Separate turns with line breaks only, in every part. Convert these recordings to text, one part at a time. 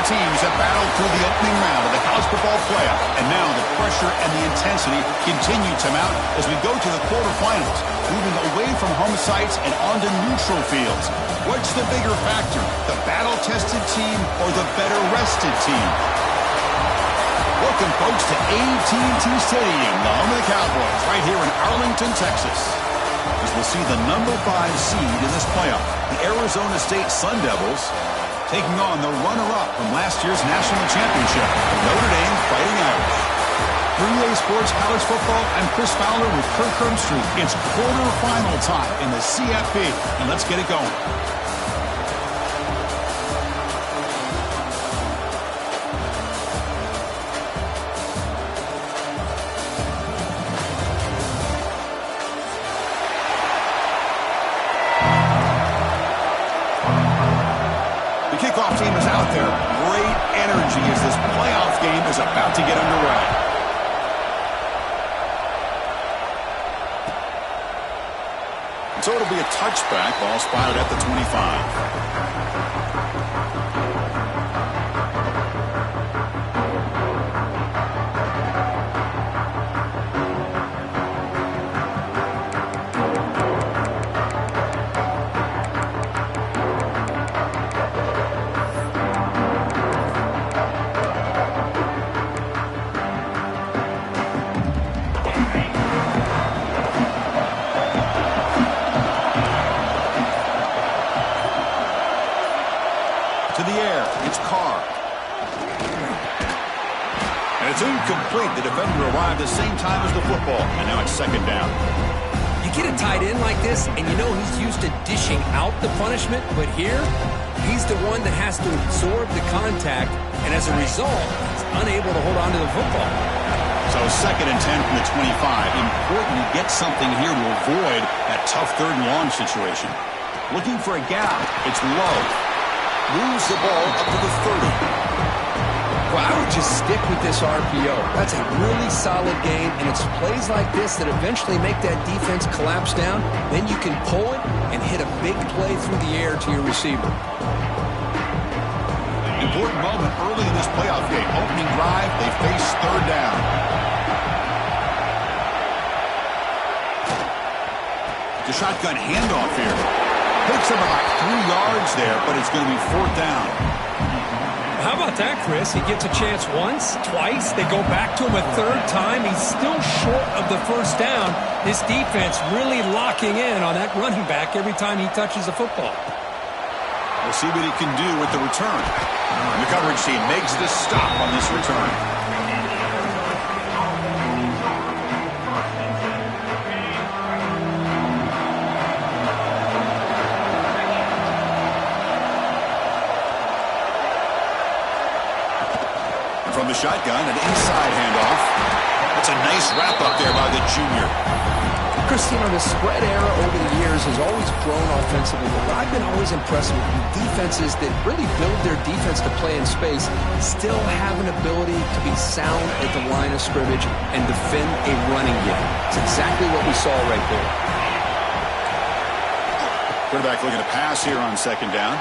teams have battled through the opening round of the college football playoff, and now the pressure and the intensity continue to mount as we go to the quarterfinals, moving away from home sites and onto neutral fields. What's the bigger factor, the battle-tested team or the better-rested team? Welcome, folks, to AT&T Stadium, the home of the Cowboys, right here in Arlington, Texas. As we'll see the number 5 seed in this playoff, the Arizona State Sun Devils, taking on the runner-up from last year's national championship, Notre Dame Fighting Irish. 3A Sports College Football, I'm Chris Fowler with Kirk Herbstreit. It's quarterfinal time in the CFP, and let's get it going. The kickoff team is out there. Great energy as this playoff game is about to get underway. So it'll be a touchback, ball spotted at the 25. It's incomplete. The defender arrived the same time as the football, and now it's second down.
You get a tight end like this, and you know he's used to dishing out the punishment, but here, he's the one that has to absorb the contact, and as a result, he's unable to hold on to the football.
So second and 10 from the 25. Important to get something here to avoid that tough third and long situation. Looking for a gap. It's low. Moves the ball up to the 30.
Well, I would just stick with this RPO. That's a really solid game, and it's plays like this that eventually make that defense collapse down. Then you can pull it and hit a big play through the air to your receiver.
Important moment early in this playoff game. Opening drive, they face third down. The shotgun handoff here. Picks up about 3 yards there, but it's going to be fourth down.
How about that, Chris? He gets a chance once, twice. They go back to him a third time. He's still short of the first down. This defense really locking in on that running back every time he touches the football.
We'll see what he can do with the return. And the coverage team makes the stop on this return. From the shotgun, an inside handoff. That's a nice wrap-up there by the junior.
Chris, you know, the spread era over the years has always grown offensively, but I've been always impressed with defenses that really build their defense to play in space, still have an ability to be sound at the line of scrimmage and defend a running game. It's exactly what we saw right there.
Quarterback looking to pass here on second down.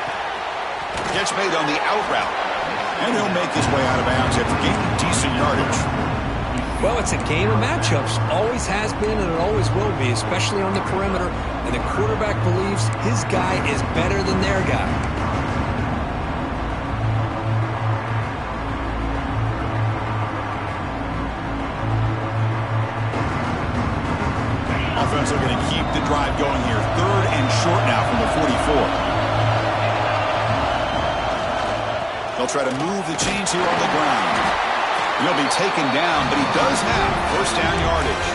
Catch made on the out route. And he'll make his way out of bounds after gaining decent yardage.
Well, it's a game of matchups. Always has been and it always will be, especially on the perimeter. And the quarterback believes his guy is better than their guy.
Offense are going to keep the drive going here. Third and short now from the 44. They'll try to move the chains here on the ground. He'll be taken down, but he does have first down yardage.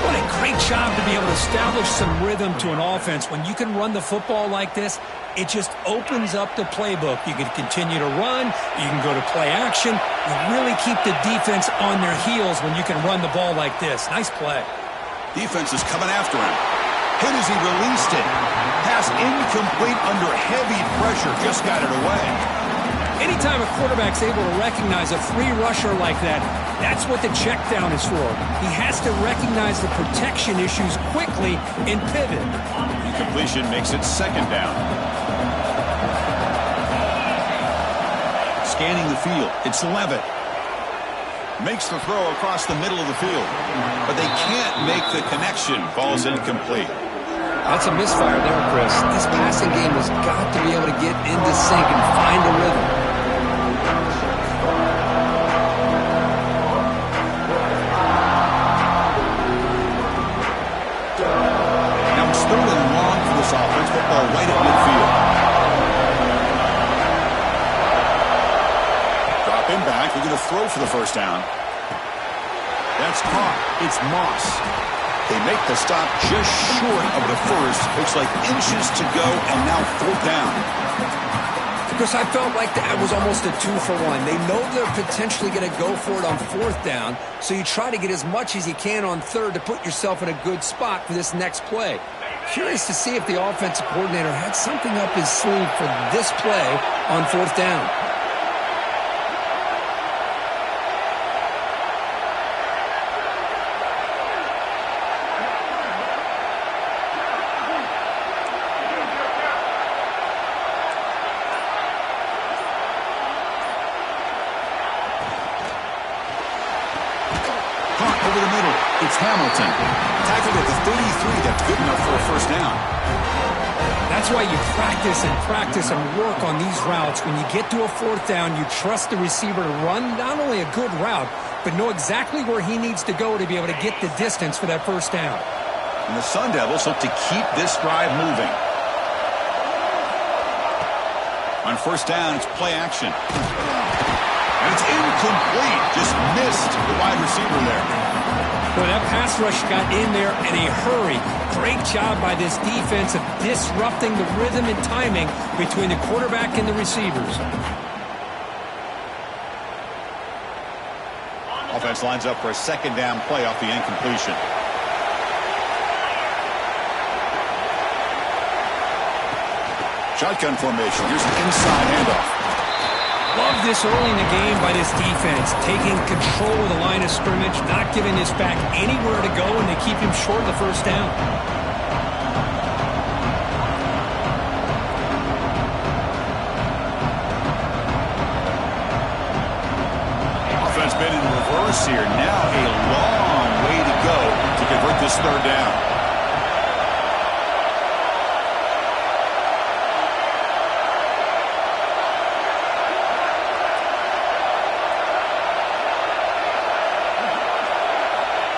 What a great job to be able to establish some rhythm to an offense. When you can run the football like this, it just opens up the playbook. You can continue to run. You can go to play action. You really keep the defense on their heels when you can run the ball like this. Nice play.
Defense is coming after him. Hit as he released it. Pass incomplete under heavy pressure. Just got it away.
Anytime a quarterback's able to recognize a free rusher like that, that's what the check down is for. He has to recognize the protection issues quickly and pivot.
Incompletion makes it second down. scanning the field. It's Levitt. Makes the throw across the middle of the field. But they can't make the connection. Ball's incomplete.
That's a misfire there, Chris. This passing game has got to be able to get into sync and find a rhythm.
Now it's third and long for this offense. Football right at midfield. Dropping back. They're going to throw for the first down. That's caught. It's Moss. They make the stop just short of the first. Looks like inches to go, and now fourth down.
Because I felt like that was almost a 2-for-1. They know they're potentially going to go for it on fourth down, so you try to get as much as you can on third to put yourself in a good spot for this next play. Curious to see if the offensive coordinator had something up his sleeve for this play on fourth down.
Over the middle, it's Hamilton. Tackled at the 33, that's good enough for a first down.
That's why you practice and work on these routes. When you get to a fourth down, you trust the receiver to run not only a good route, but know exactly where he needs to go to be able to get the distance for that first down.
And the Sun Devils look to keep this drive moving. On first down, it's play action. And it's incomplete. Just missed the wide receiver there.
Well, that pass rush got in there in a hurry. Great job by this defense of disrupting the rhythm and timing between the quarterback and the receivers.
Offense lines up for a second down play off the incompletion. Shotgun formation. Here's an inside handoff.
Love this early in the game by this defense, taking control of the line of scrimmage, not giving this back anywhere to go, and they keep him short of the first down.
Offense been in reverse here. Now a long way to go to convert this third down.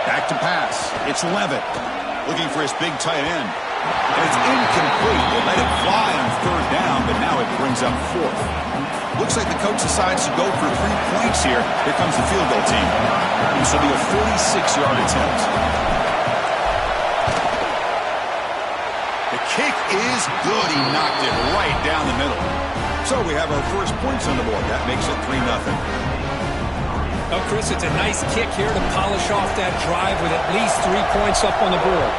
Back to pass. It's Levitt looking for his big tight end. And it's incomplete. They let it fly on third down, but now it brings up fourth. Looks like the coach decides to go for 3 points here. Here comes the field goal team. This will be a 46-yard attempt. The kick is good. He knocked it right down the middle. So we have our first points on the board. That makes it 3-0.
Oh, Chris, it's a nice kick here to polish off that drive with at least 3 points up on the board.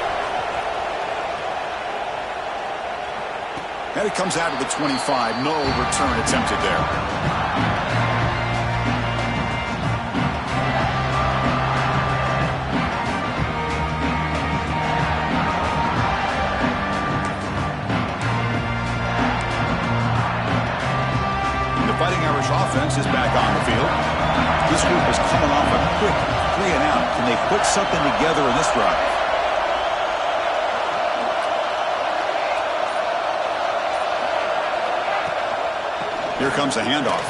And it comes out of the 25. No return attempted there. The Fighting Irish offense is back on the field. This group is coming off a quick 3-and-out. Can they put something together in this drive? Here comes a handoff.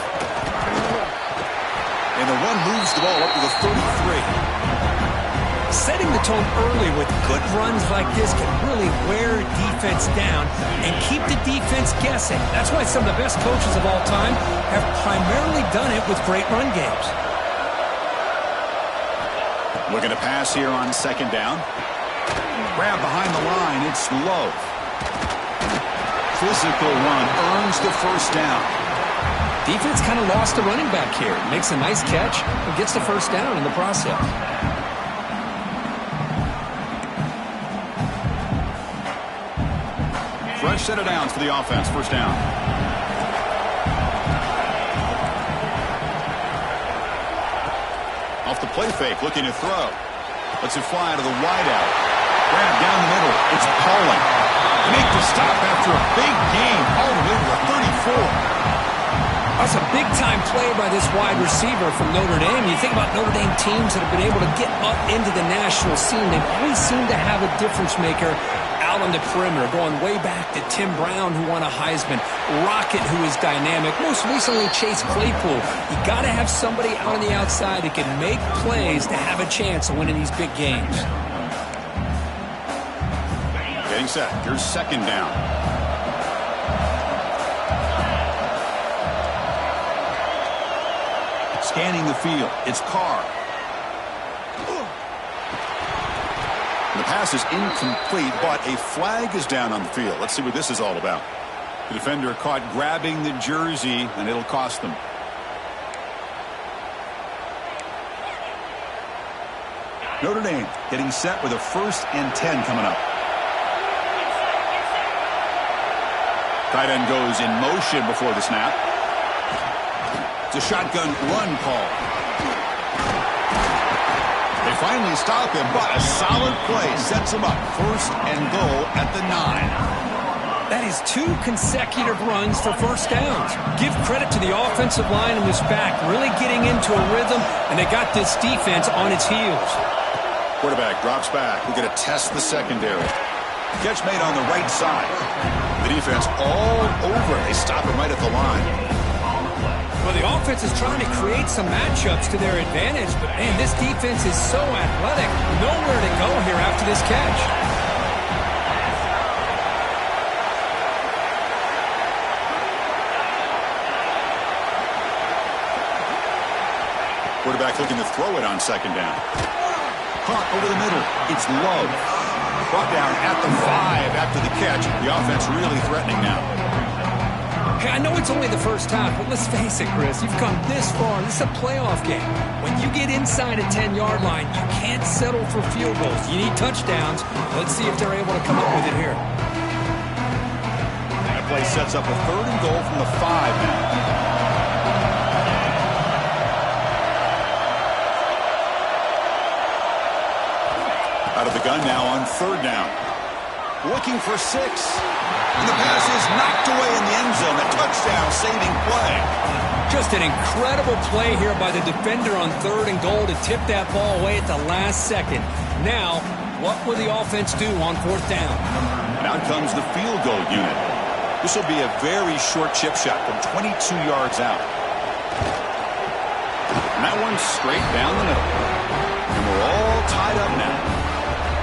And the run moves the ball up to the 33.
Setting the tone early with good runs like this can really wear defense down and keep the defense guessing. That's why some of the best coaches of all time have primarily done it with great run games.
Looking to pass here on second down. Grab behind the line. It's low. Physical run earns the first down.
Defense kind of lost the running back here. Makes a nice catch and gets the first down in the process.
Fresh set of downs for the offense. First down. Off the play fake, looking to throw. Lets it fly to the wideout. Grab down the middle. It's Pauling. Make the stop after a big gain all the way to the 34.
That's a big-time play by this wide receiver from Notre Dame. You think about Notre Dame teams that have been able to get up into the national scene. They've always seemed to have a difference maker out on the perimeter, going way back to Tim Brown, who won a Heisman, Rocket, who is dynamic, most recently Chase Claypool. You got to have somebody out on the outside who can make plays to have a chance of winning these big games.
Getting set. Here's second down. Scanning the field. It's Carr. The pass is incomplete, but a flag is down on the field. Let's see what this is all about. The defender caught grabbing the jersey, and it'll cost them. Notre Dame getting set with a 1st and 10 coming up. Tight end goes in motion before the snap. It's a shotgun run call. They finally stop him, but a solid play sets him up. 1st and goal at the 9.
That is 2 consecutive runs for first downs. Give credit to the offensive line and this back, really getting into a rhythm, and they got this defense on its heels.
Quarterback drops back. We're going to test the secondary. Catch made on the right side. The defense all over. They stop him right at the line.
Well, the offense is trying to create some matchups to their advantage, but, man, this defense is so athletic. Nowhere to go here after this catch.
Quarterback looking to throw it on second down. Caught over the middle. It's Love. Brought down at the 5 after the catch. The offense really threatening now.
I know it's only the first half, but let's face it, Chris. You've come this far. This is a playoff game. When you get inside a 10-yard line, you can't settle for field goals. You need touchdowns. Let's see if they're able to come up with it here.
That play sets up a 3rd and goal from the 5 now. Out of the gun now on 3rd down. Looking for 6. And the pass is knocked away in the end zone. A touchdown-saving play.
Just an incredible play here by the defender on 3rd and goal to tip that ball away at the last second. Now, what will the offense do on 4th down?
And out comes the field goal unit. This will be a very short chip shot from 22 yards out. And that one's straight down the middle. And we're all tied up now.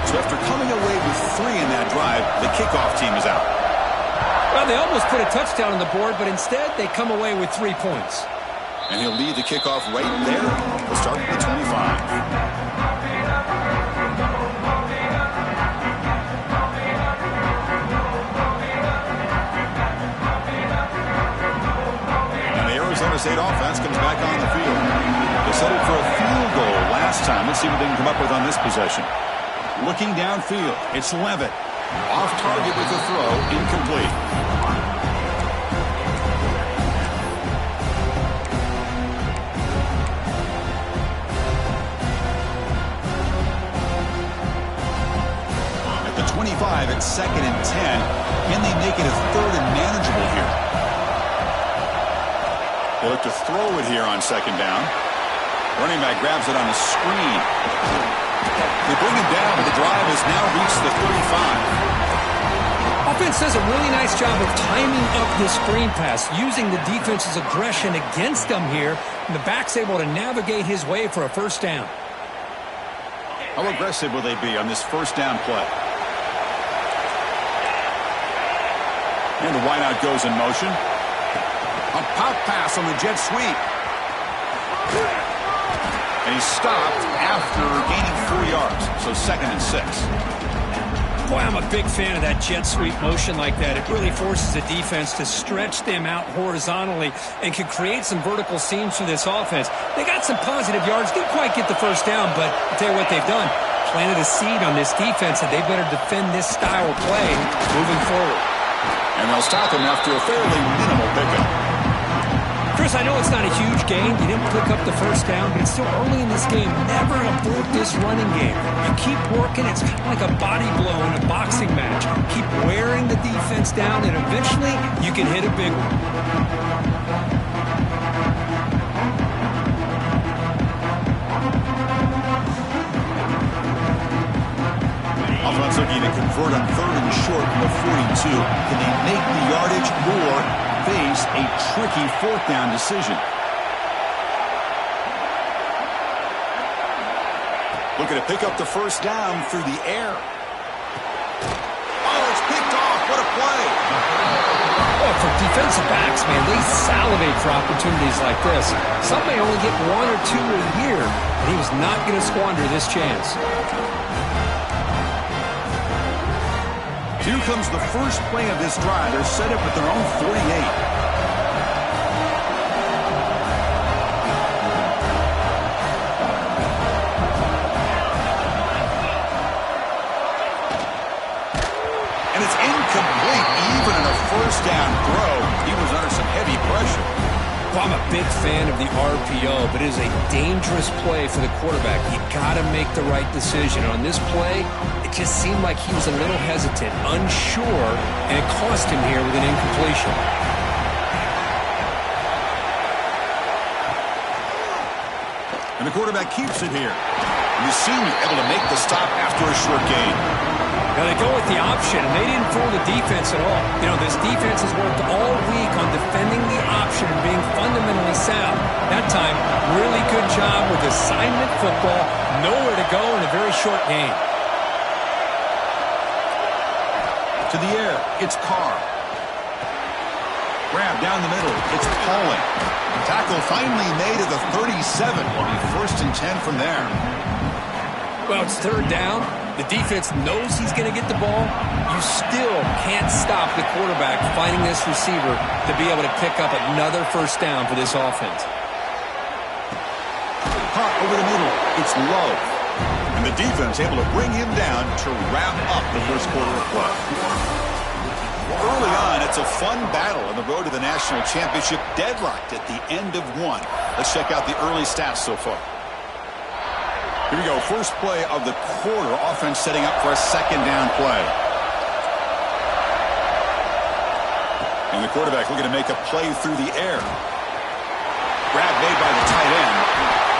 So after coming away with 3 in that drive, the kickoff team is out.
Well, they almost put a touchdown on the board, but instead they come away with 3 points.
And he'll lead the kickoff right there. He'll start at the 25. And the Arizona State offense comes back on the field. They settled for a field goal last time. Let's see what they can come up with on this possession. Looking downfield, it's Levitt. Off target with the throw, incomplete. At the 25, it's 2nd and 10. Can they make it a 3rd and manageable here? They look to throw it here on 2nd down. Running back grabs it on a screen. They bring him down, but the drive has now reached the 35.
Offense does a really nice job of timing up this screen pass, using the defense's aggression against them here, and the back's able to navigate his way for a 1st down.
How aggressive will they be on this 1st down play? And the wideout goes in motion. A pop pass on the jet sweep. And he's stopped after gaining 4 yards. So 2nd and 6.
Boy, I'm a big fan of that jet sweep motion like that. It really forces the defense to stretch them out horizontally and can create some vertical seams for this offense. They got some positive yards. Didn't quite get the 1st down, but I'll tell you what they've done. Planted a seed on this defense, and they better defend this style of play moving forward.
And they'll stop him after a fairly minimal pickup.
Chris, I know it's not a huge game. You didn't pick up the 1st down, but it's still early in this game. Never abort this running game. You keep working. It's kind of like a body blow in a boxing match. Keep wearing the defense down, and eventually you can hit a big one.
offense looking to convert on 3rd and short from the 42. Can they make the yardage or face a tricky 4th down decision? Looking to pick up the 1st down through the air. Oh, it's picked off. What a play.
Oh, for defensive backs, man, they salivate for opportunities like this. Some may only get 1 or 2 a year, and he was not going to squander this chance.
Here comes the first play of this drive. They're set up at their own 48. First down throw. He was under some heavy pressure.
Well, I'm a big fan of the RPO, but it is a dangerous play for the quarterback. You got to make the right decision. On this play, it just seemed like he was a little hesitant, unsure, and it cost him here with an incompletion.
And the quarterback keeps it here. And the senior able to make the stop after a short gain.
Now they go with the option, and they didn't fool the defense at all. You know, this defense has worked all week on defending the option and being fundamentally sound. That time, really good job with assignment football. Nowhere to go in a very short game.
To the air, it's Carr. Grab down the middle, it's Pauling. Tackle finally made at the 37. Will be 1st and 10 from there.
Well, it's 3rd down. The defense knows he's going to get the ball. You still can't stop the quarterback finding this receiver to be able to pick up another 1st down for this offense.
Caught over the middle. It's low. And the defense able to bring him down to wrap up the 1st quarter of play. Early on, it's a fun battle on the road to the national championship, deadlocked at the end of 1. Let's check out the early stats so far. Here we go, first play of the quarter. Offense setting up for a 2nd down play. And the quarterback looking to make a play through the air. Grab made by the tight end.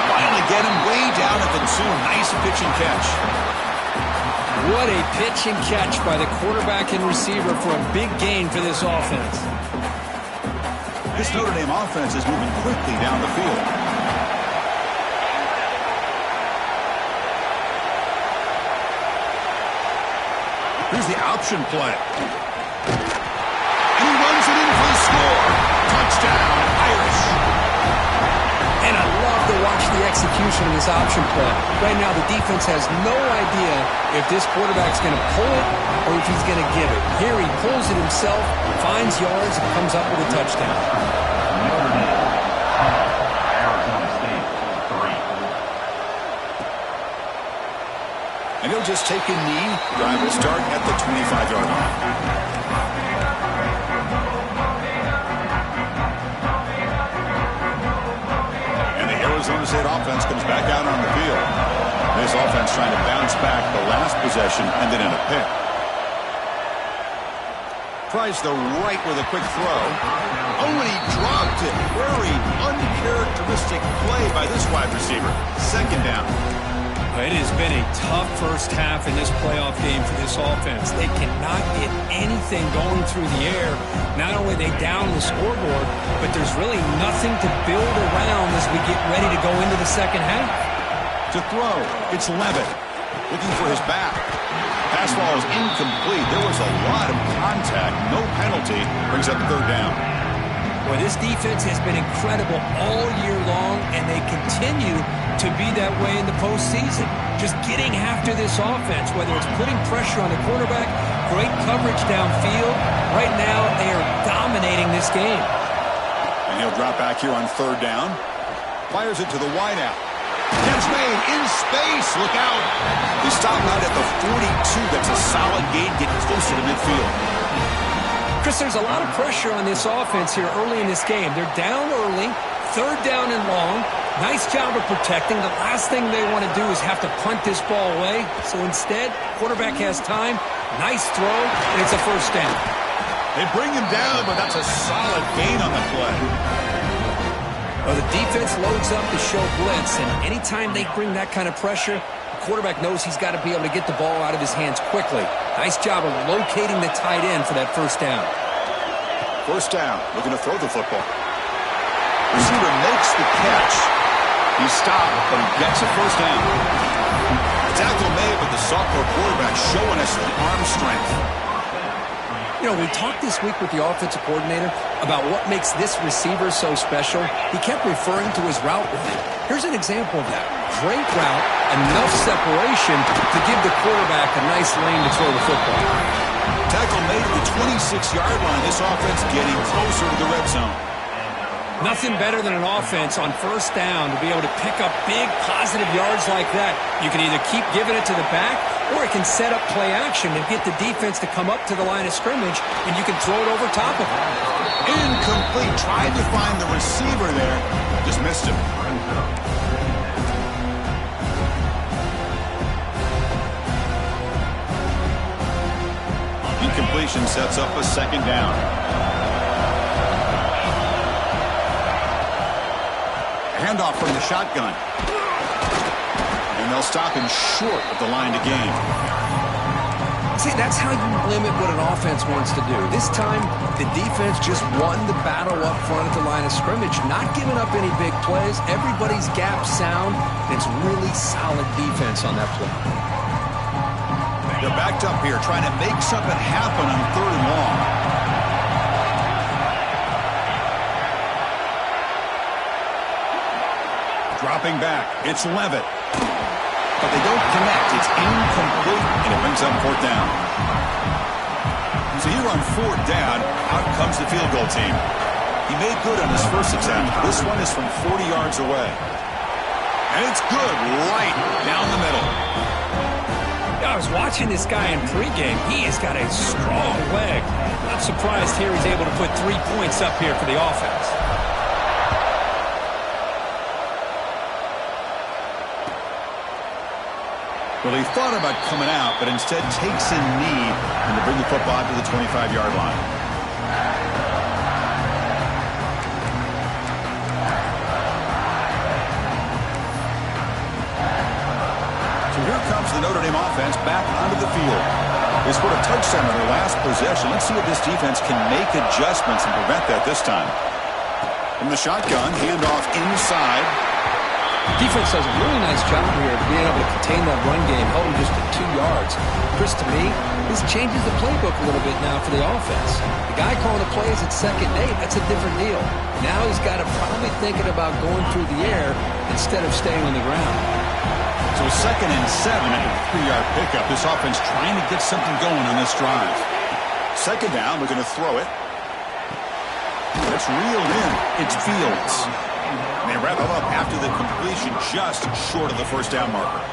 Finally get him way down at the 2. Nice pitch and catch.
What a pitch and catch by the quarterback and receiver for a big gain for this offense.
This Notre Dame offense is moving quickly down the field. Here's the option play. And he runs it in for the score. Touchdown, Irish.
And I love to watch the execution of this option play. Right now, the defense has no idea if this quarterback's going to pull it or if he's going to give it. Here he pulls it himself, finds yards, and comes up with a touchdown.
And he'll just take a knee. Drive will start at the 25-yard line. And the Arizona State offense comes back out on the field. This offense trying to bounce back the last possession, ended in a pick. Tries the right with a quick throw. Oh, and he dropped it. Very uncharacteristic play by this wide receiver. 2nd down.
It has been a tough 1st half in this playoff game for this offense. They cannot get anything going through the air. Not only are they down the scoreboard, but there's really nothing to build around as we get ready to go into the 2nd half.
To throw, it's Levitt. Looking for his back. Pass ball is incomplete. There was a lot of contact. No penalty. Brings up the 3rd down.
Well, this defense has been incredible all year long, and they continue to be that way in the postseason. Just getting after this offense, whether it's putting pressure on the quarterback, great coverage downfield. Right now, they are dominating this game.
And he'll drop back here on 3rd down. Fires it to the wideout. Catch made in space. Look out. They stop out at the 42. That's a solid gain, getting closer to midfield.
Chris, there's a lot of pressure on this offense here early in this game. They're down early, 3rd down and long. Nice job of protecting. The last thing they want to do is have to punt this ball away. So instead, quarterback has time. Nice throw, and it's a 1st down.
They bring him down, but that's a solid gain on the play.
Well, the defense loads up to show blitz, and anytime they bring that kind of pressure, the quarterback knows he's got to be able to get the ball out of his hands quickly. Nice job of locating the tight end for that first down.
First down, looking to throw the football. Receiver makes the catch. He's stopped, but he gets a first down. Tackle made, but the sophomore quarterback showing us the arm strength.
You know, we talked this week with the offensive coordinator about what makes this receiver so special. He kept referring to his route running. Here's an example of that. Great route, enough separation to give the quarterback a nice lane to throw the football.
Tackle made at the 26-yard line. This offense getting closer to the red zone.
Nothing better than an offense on first down to be able to pick up big positive yards like that. You can either keep giving it to the back, or it can set up play action and get the defense to come up to the line of scrimmage, and you can throw it over top of it.
Incomplete. Tried to find the receiver there. Just missed him. Incompletion sets up a second down. Handoff from the shotgun. And they'll stop him short of the line to gain.
See, that's how you limit what an offense wants to do. This time, the defense just won the battle up front at the line of scrimmage, not giving up any big plays. Everybody's gap sound, and it's really solid defense on that play.
They're backed up here, trying to make something happen on 3rd and long. Dropping back, it's Levitt. But they don't connect. It's incomplete, and it brings up 4th down. So here on 4th down, out comes the field goal team. He made good on his first attempt. This one is from 40 yards away. And it's good right down the middle.
I was watching this guy in pregame. He has got a strong leg. Not surprised here he's able to put 3 points up here for the offense.
Well, he thought about coming out, but instead takes a knee and to bring the football to the 25-yard line. So here comes the Notre Dame offense back onto the field. They scored a touchdown in their last possession. Let's see if this defense can make adjustments and prevent that this time. From the shotgun, handoff inside.
Defense does a really nice job here of being able to contain that run game, held him just to 2 yards. Chris, to me, this changes the playbook a little bit now for the offense. The guy calling the plays at 2nd and 8, that's a different deal. Now he's got to probably thinking about going through the air instead of staying on the ground.
So 2nd and 7 at a 3-yard pickup. This offense trying to get something going on this drive. 2nd down, we're going to throw it. That's reeled in. It's Fields. And they wrap him up after the completion, just short of the 1st down marker.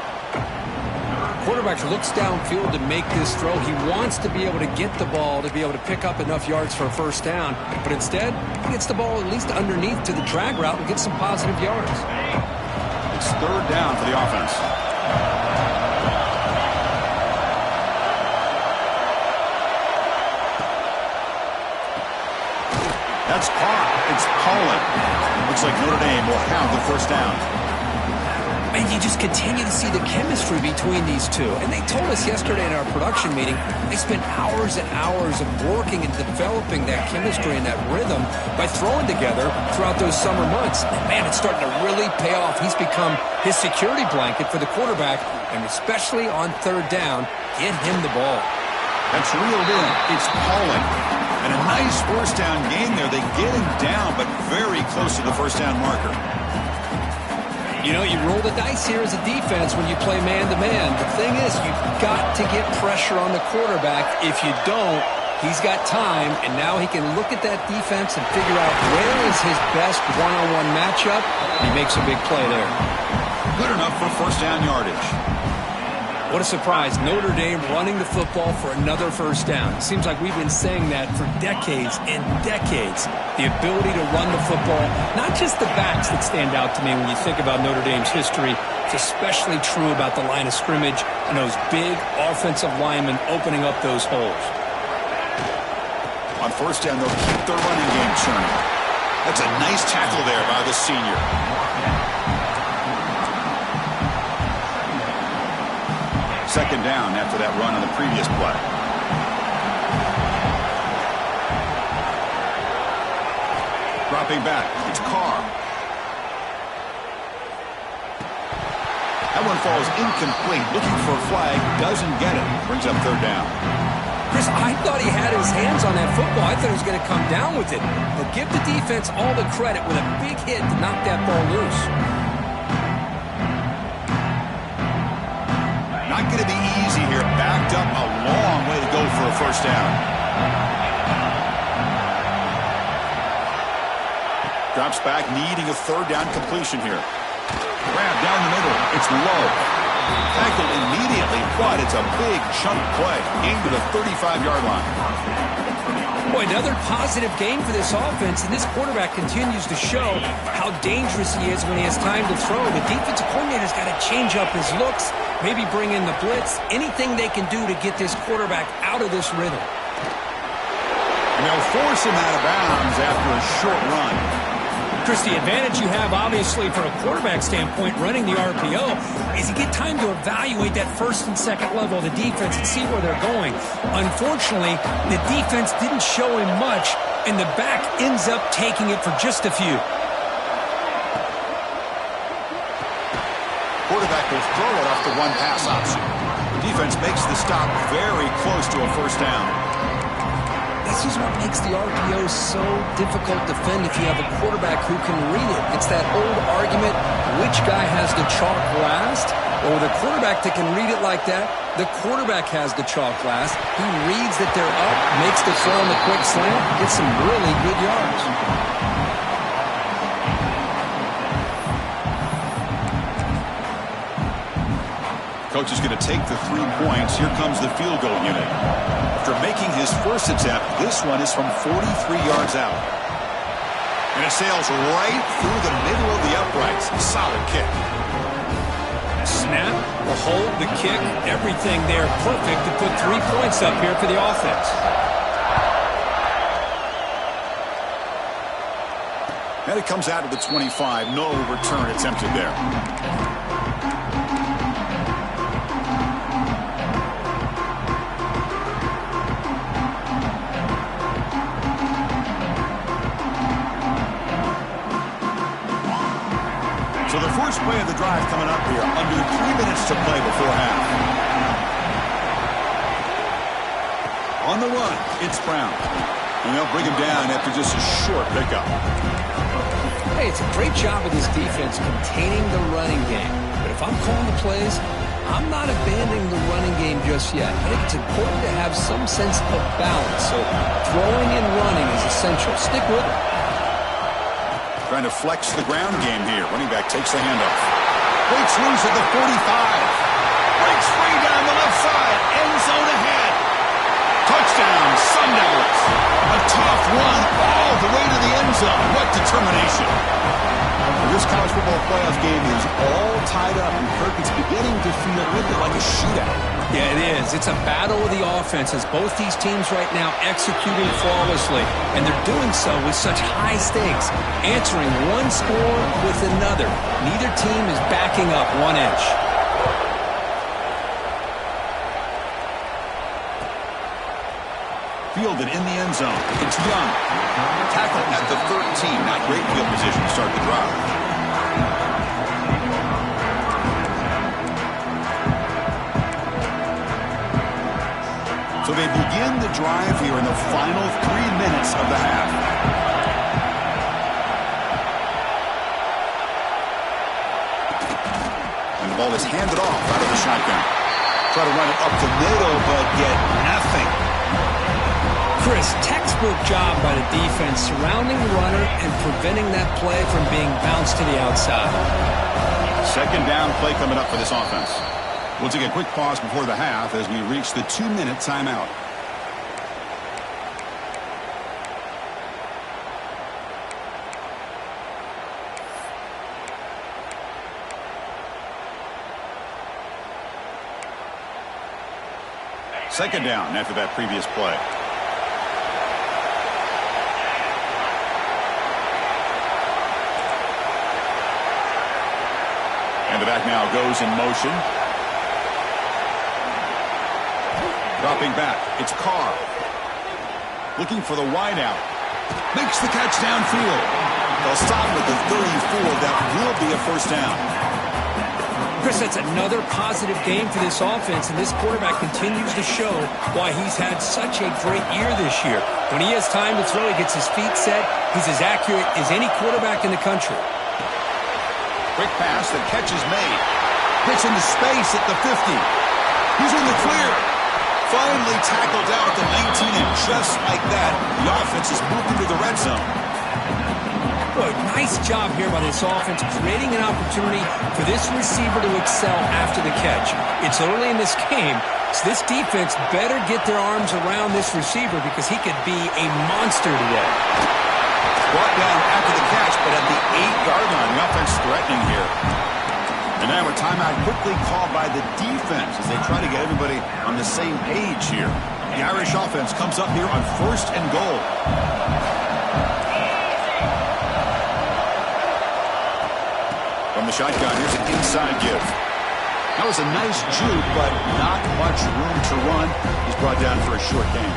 Quarterback looks downfield to make this throw. He wants to be able to get the ball to be able to pick up enough yards for a 1st down. But instead, he gets the ball at least underneath to the drag route and gets some positive yards.
It's 3rd down for the offense. That's caught. It's Pollard. Looks like Notre Dame will have the 1st down.
And you just continue to see the chemistry between these two. And they told us yesterday in our production meeting, they spent hours and hours of working and developing that chemistry and that rhythm by throwing together throughout those summer months. And man, it's starting to really pay off. He's become his security blanket for the quarterback, and especially on 3rd down, get him the ball.
That's reeled in. It's Pollard. And a nice 1st down game there. They get him down, but very close to the 1st down marker.
You know, you roll the dice here as a defense when you play man-to-man. The thing is, you've got to get pressure on the quarterback. If you don't, he's got time, and now he can look at that defense and figure out where is his best one-on-one matchup, and he makes a big play there.
Good enough for 1st down yardage.
What a surprise. Notre Dame running the football for another 1st down. It seems like we've been saying that for decades and decades. The ability to run the football, not just the backs that stand out to me when you think about Notre Dame's history. It's especially true about the line of scrimmage and those big offensive linemen opening up those holes.
On 1st down, they'll keep their running game churning. That's a nice tackle there by the senior. Second down after that run on the previous play. Dropping back, it's Carr. That one falls incomplete. Looking for a flag, doesn't get it. Brings up third down.
Chris, I thought he had his hands on that football. I thought he was going to come down with it. But give the defense all the credit with a big hit to knock that ball loose.
Not going to be easy here. Backed up a long way to go for a first down. Drops back, needing a third down completion here. Grab down the middle. It's low. Tackled immediately, but it's a big chunk play. Gain to the 35-yard line.
Boy, another positive game for this offense, and this quarterback continues to show how dangerous he is when he has time to throw. The defensive coordinator's got to change up his looks, maybe bring in the blitz, anything they can do to get this quarterback out of this rhythm.
And they'll force him out of bounds after a short run.
Chris, the advantage you have, obviously, from a quarterback standpoint, running the RPO, is you get time to evaluate that first and second level of the defense and see where they're going. Unfortunately, the defense didn't show him much, and the back ends up taking it for just a few.
Quarterback will throw it off the one pass option. Defense makes the stop very close to a first down.
This is what makes the RPO so difficult to defend if you have a quarterback who can read it. It's that old argument, which guy has the chalk last? Or with a quarterback that can read it like that, the quarterback has the chalk last. He reads that they're up, makes the throw on the quick slant, gets some really good yards.
Coach is going to take the 3 points. Here comes the field goal unit. After making his first attempt, this one is from 43 yards out. And it sails right through the middle of the uprights. Solid kick.
Snap, the hold, the kick, everything there perfect to put 3 points up here for the offense.
And it comes out of the 25. No return attempted there. So the first play of the drive coming up here. Under 3 minutes to play before half. On the run, it's Brown. And they'll bring him down after just a short pickup.
Hey, it's a great job of this defense containing the running game. But if I'm calling the plays, I'm not abandoning the running game just yet. I think it's important to have some sense of balance. So throwing and running is essential. Stick with it.
Trying to flex the ground game here. Running back takes the handoff. Breaks loose at the 45. Breaks free down the left side. End zone ahead. Touchdown, Sundowns. A tough run all the way to the end zone. What determination. This college football playoff game is all tied up, and Kirk, it's beginning to feel a little bit like a shootout.
Yeah, it is. It's a battle of the offenses. Both these teams right now executing flawlessly, and they're doing so with such high stakes, answering one score with another. Neither team is backing up 1 inch.
Fielded in the end zone. It's Young. Tackled at the 13. Not great field position to start the drive. So they begin the drive here in the final 3 minutes of the half. And the ball is handed off out of the shotgun. Try to run it up the middle, but get nothing.
Chris, textbook job by the defense surrounding the runner and preventing that play from being bounced to the outside.
Second down play coming up for this offense. We'll take a quick pause before the half as we reach the 2-minute timeout. Second down after that previous play. And the back now goes in motion. Dropping back, it's Carr. Looking for the wideout. Makes the catch downfield. They'll stop with the 34. That will be a first down.
Chris, that's another positive game for this offense, and this quarterback continues to show why he's had such a great year this year. When he has time to throw, he gets his feet set. He's as accurate as any quarterback in the country.
Quick pass, the catch is made. Gets into space at the 50. He's in the clear. Finally tackled out at the 19, and just like that, the offense is moved into the red zone.
Boy, nice job here by this offense, creating an opportunity for this receiver to excel after the catch. It's early in this game, so this defense better get their arms around this receiver because he could be a monster today.
Brought down after the catch, but at the 8-yard line, the offense threatening here. And now a timeout quickly called by the defense as they try to get everybody on the same page here. The Irish offense comes up here on 1st and goal. From the shotgun, here's an inside give. That was a nice juke, but not much room to run. He's brought down for a short gain.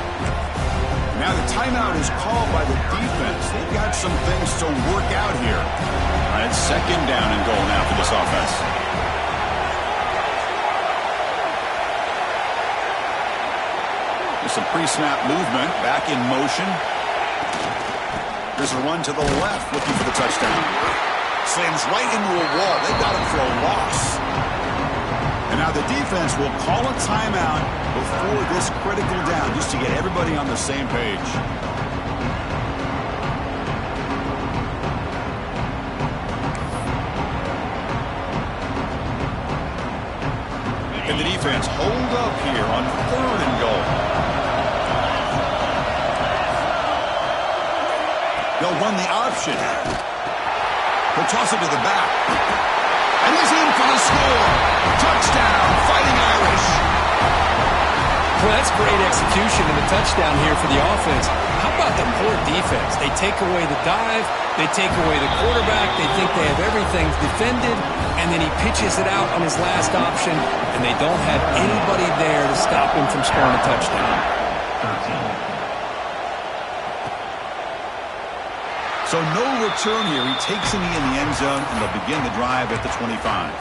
Now the timeout is called by the defense. They've got some things to work out here. All right, 2nd down and goal now for this offense. There's some pre-snap movement, back in motion. There's a run to the left, looking for the touchdown. Slams right into a wall. They've got him for a loss. And now the defense will call a timeout before this critical down, just to get everybody on the same page. And the defense hold up here on 3rd and goal. They'll run the option. He'll toss it to the back. And he's in for the score. Touchdown, Fighting Irish.
Well, that's great execution and the touchdown here for the offense. How about the poor defense? They take away the dive. They take away the quarterback. They think they have everything defended. And then he pitches it out on his last option. And they don't have anybody there to stop him from scoring a touchdown.
So no return here. He takes him in the end zone, and they'll begin the drive at the 25.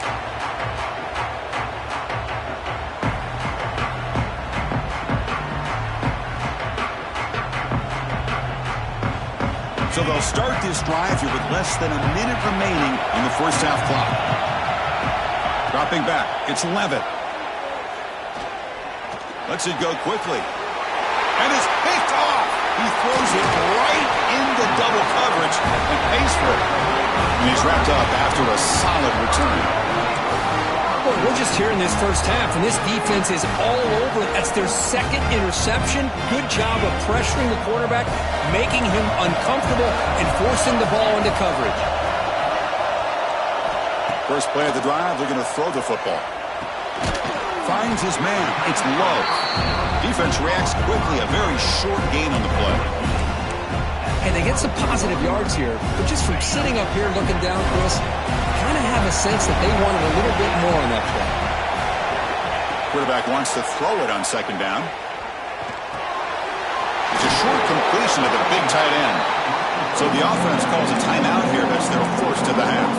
So they'll start this drive here with less than a minute remaining in the first half clock. Dropping back, it's Levitt. Lets it go quickly. And it's picked off. He throws it right into double coverage and pays for it. And he's wrapped up after a solid return.
Well, we're just here in this first half, and this defense is all over it. That's their 2nd interception. Good job of pressuring the quarterback, making him uncomfortable, and forcing the ball into coverage.
First play of the drive, they're going to throw the football. Finds his man. It's low. Defense reacts quickly. A very short gain on the play.
Hey, they get some positive yards here, but just from sitting up here looking down, Chris, kind of have a sense that they wanted a little bit more on that play.
Quarterback wants to throw it on 2nd down. It's a short completion of the big tight end. So the offense calls a timeout here as they're forced to the half.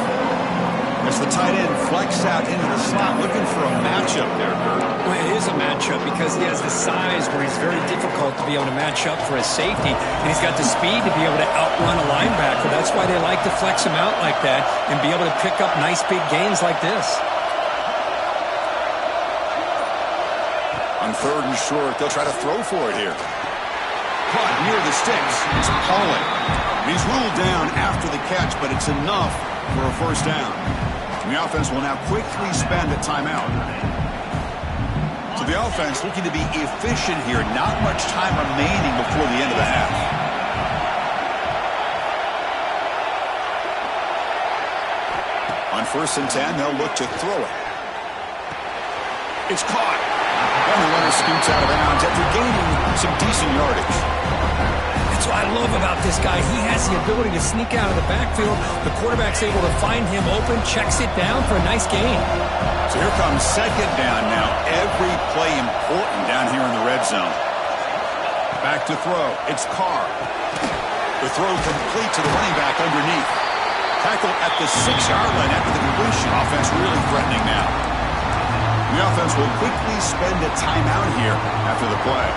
As the tight end flex out into the slot, looking for a matchup there, Kurt.
Well, it is a matchup because he has the size where he's very difficult to be able to match up for his safety, and he's got the speed to be able to outrun a linebacker. That's why they like to flex him out like that and be able to pick up nice big gains like this.
On 3rd and short, they'll try to throw for it here. Caught near the sticks. It's Pauling. He's ruled down after the catch, but it's enough for a first down. And the offense will now quickly spend a timeout. So the offense looking to be efficient here. Not much time remaining before the end of the half. On 1st and 10, they'll look to throw it. It's caught. And the runner scoots out of bounds after gaining some decent yardage.
That's what I love about this guy. He has the ability to sneak out of the backfield. The quarterback's able to find him open, checks it down for a nice gain.
So here comes second down now. Every play important down here in the red zone. Back to throw. It's Carr. The throw complete to the running back underneath. Tackle at the 6-yard line after the completion. Offense really threatening now. The offense will quickly spend a timeout here after the play.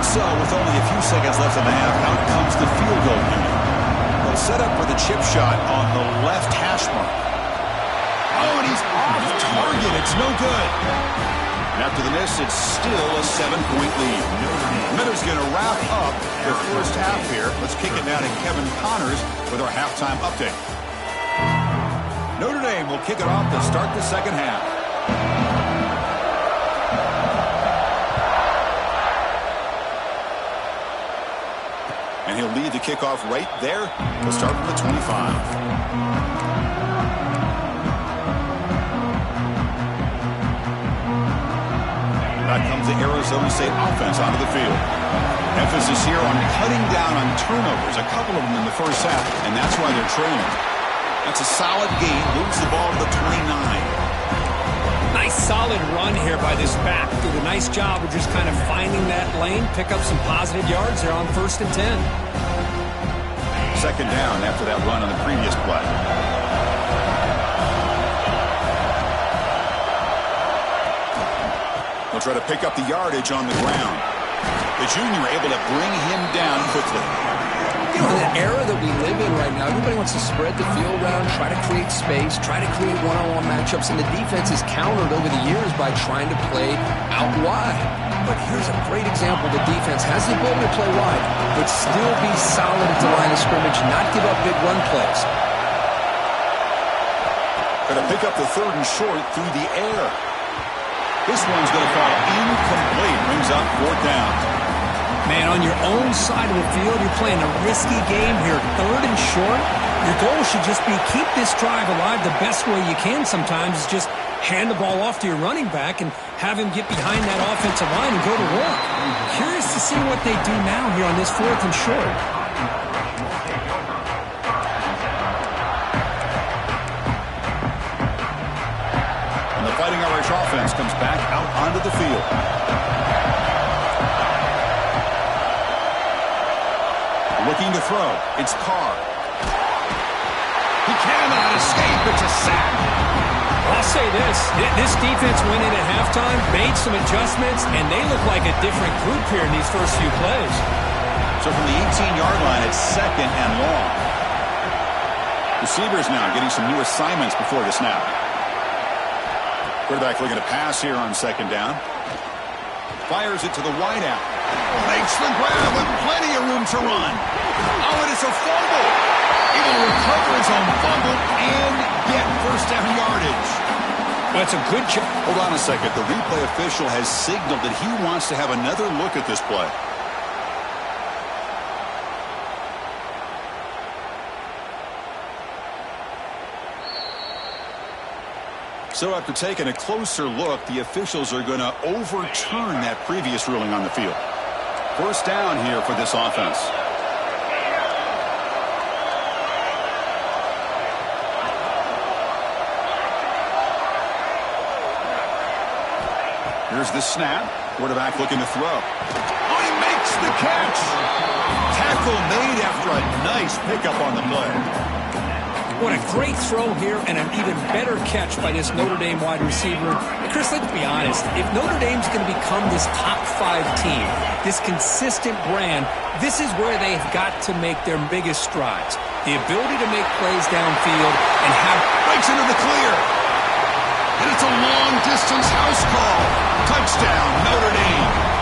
So with only a few seconds left in the half, out comes the field goal unit. They'll set up for the chip shot on the left hash mark. Oh, and he's off target. It's no good. And after the miss, it's still a 7-point lead. Miller's going to wrap up the first half here. Let's kick it down to Kevin Connors with our halftime update. Notre Dame will kick it off to start the second half. And he'll lead the kickoff right there. He'll start from the 25. Back comes the Arizona State offense onto the field. Emphasis here on cutting down on turnovers, a couple of them in the first half, and that's why they're trailing. That's a solid gain, moves the ball to the 29.
Nice solid run here by this back. Did a nice job of just kind of finding that lane, pick up some positive yards there on 1st and 10.
Second down after that run on the previous play. They'll try to pick up the yardage on the ground. The junior able to bring him down quickly.
You know, in the era that we live in right now, everybody wants to spread the field around, try to create space, try to create one-on-one matchups, and the defense is countered over the years by trying to play out wide. But here's a great example. The defense has the ability to play wide, but still be solid at the line of scrimmage, not give up big run plays.
Going to pick up the 3rd and short through the air. This one's going to fall incomplete. Brings up 4th down.
Man, on your own side of the field, you're playing a risky game here. 3rd and short. Your goal should just be keep this drive alive the best way you can sometimes is just hand the ball off to your running back and have him get behind that offensive line and go to work. Curious to see what they do now here on this 4th and short.
And the Fighting Irish offense comes back out onto the field. Looking to throw. It's Carr. He cannot escape. It's a sack.
I'll say this defense went in at halftime, made some adjustments, and they look like a different group here in these first few plays.
So from the 18-yard line, it's 2nd and long. Receivers now getting some new assignments before the snap. Quarterback looking to pass here on 2nd down. Fires it to the wideout. Makes the grab with plenty of room to run. Oh, and it's a fumble. Able to recover his own fumble and get 1st down yardage.
That's a good job.
Hold on a second. The replay official has signaled that he wants to have another look at this play. So after taking a closer look, the officials are going to overturn that previous ruling on the field. 1st down here for this offense. Here's the snap. Quarterback looking to throw. Oh, he makes the catch. Tackle made after a nice pickup on the play.
What a great throw here and an even better catch by this Notre Dame wide receiver. And Chris, let's be honest. If Notre Dame's going to become this top 5 team, this consistent brand, this is where they've got to make their biggest strides. The ability to make plays downfield and have...
Breaks into the clear. And it's a long-distance house call. Touchdown, Notre Dame.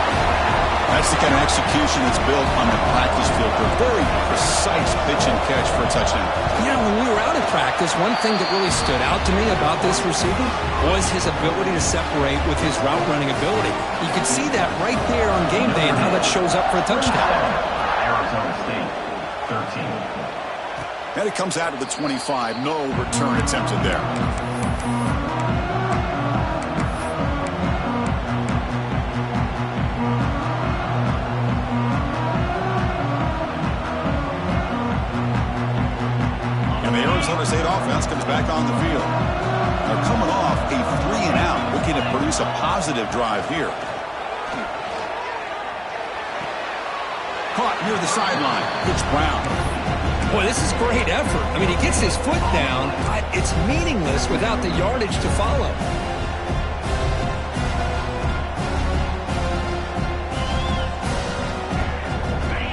That's the kind of execution that's built on the practice field. A very precise pitch and catch for a touchdown.
Yeah, when we were out at practice, one thing that really stood out to me about this receiver was his ability to separate with his route running ability. You could see that right there on game day and how that shows up for a touchdown.
Arizona State, 13.
And it comes out of the 25. No return attempted there. Arizona State offense comes back on the field. They're coming off a 3-and-out, looking to produce a positive drive here. Caught near the sideline. It's Brown.
Boy, this is great effort. I mean, he gets his foot down, but it's meaningless without the yardage to follow.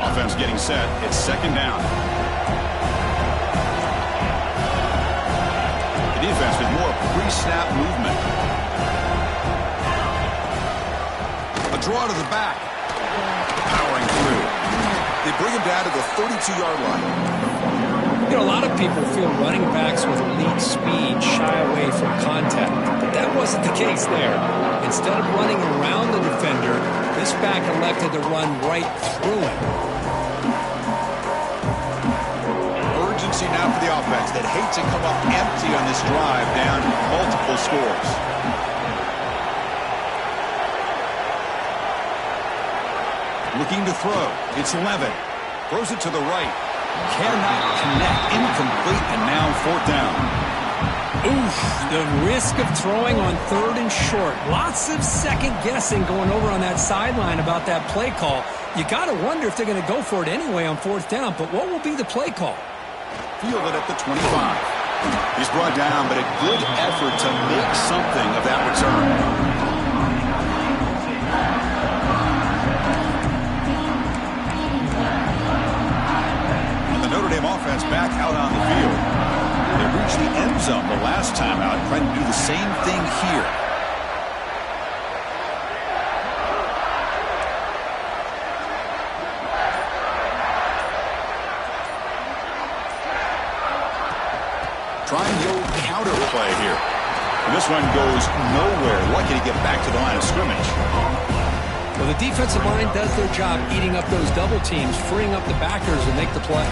Offense getting set. It's second down. The defense with more pre-snap movement. A draw to the back. Powering through. They bring him down to the 32-yard line.
You know, a lot of people feel running backs with elite speed shy away from contact, but that wasn't the case there. Instead of running around the defender, this back elected to run right through him.
Urgency now for the offense that hate to come up empty on this drive, down multiple scores. Looking to throw. It's Levin. Throws it to the right. Cannot connect. Incomplete, and now fourth down.
Oof, the risk of throwing on third and short. Lots of second guessing going over on that sideline about that play call. You got to wonder if they're going to go for it anyway on fourth down, but what will be the play call?
Fielded at the 25. He's brought down, but a good effort to make something of that return. Notre Dame offense back out on the field. They reached the end zone the last time out, trying to do the same thing here. Trying the old counter play here. And this one goes nowhere. Lucky to get back to the line of scrimmage.
Well, the defensive line does their job eating up those double teams, freeing up the backers and make the play.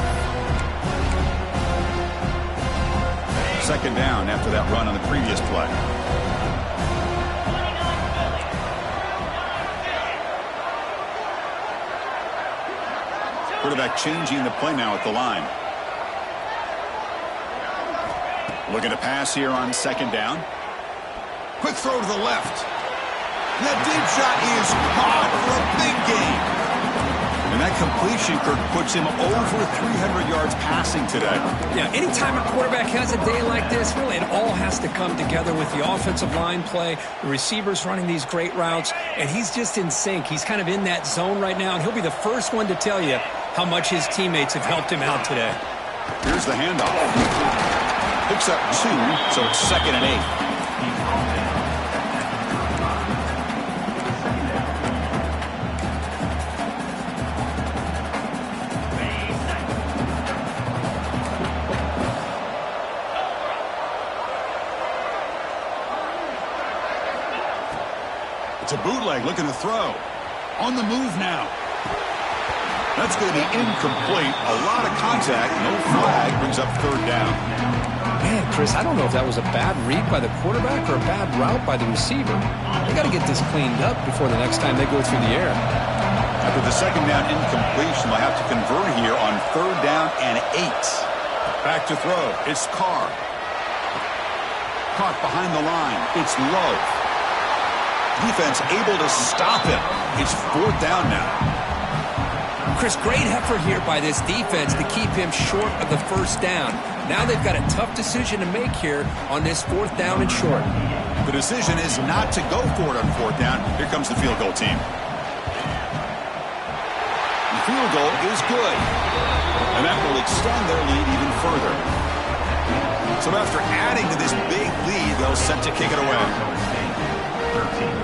Second down after that run on the previous play. Quarterback changing the play now at the line. Looking to pass here on second down. Quick throw to the left. That deep shot is caught for a big gain. And that completion, Kirk, puts him over 300 yards passing today.
Yeah, anytime a quarterback has a day like this, really it all has to come together with the offensive line play, the receivers running these great routes, and he's just in sync. He's kind of in that zone right now, and he'll be the first one to tell you how much his teammates have helped him out today.
Here's the handoff. Picks up 2, so it's second and 8. It's a bootleg, looking to throw. On the move now. That's going to be incomplete. A lot of contact. No flag. Brings up third down.
Man, Chris, I don't know if that was a bad read by the quarterback or a bad route by the receiver. They got to get this cleaned up before the next time they go through the air.
After the second down incompletion, they'll have to convert here on third down and 8. Back to throw. It's Carr. Caught behind the line. It's Lowe. Defense able to stop him. It's fourth down now.
Chris, great effort here by this defense to keep him short of the first down. Now they've got a tough decision to make here on this fourth down and short.
The decision is not to go for it on fourth down. Here comes the field goal team. The field goal is good. And that will extend their lead even further. So after adding to this big lead, they'll set to kick it away. 13.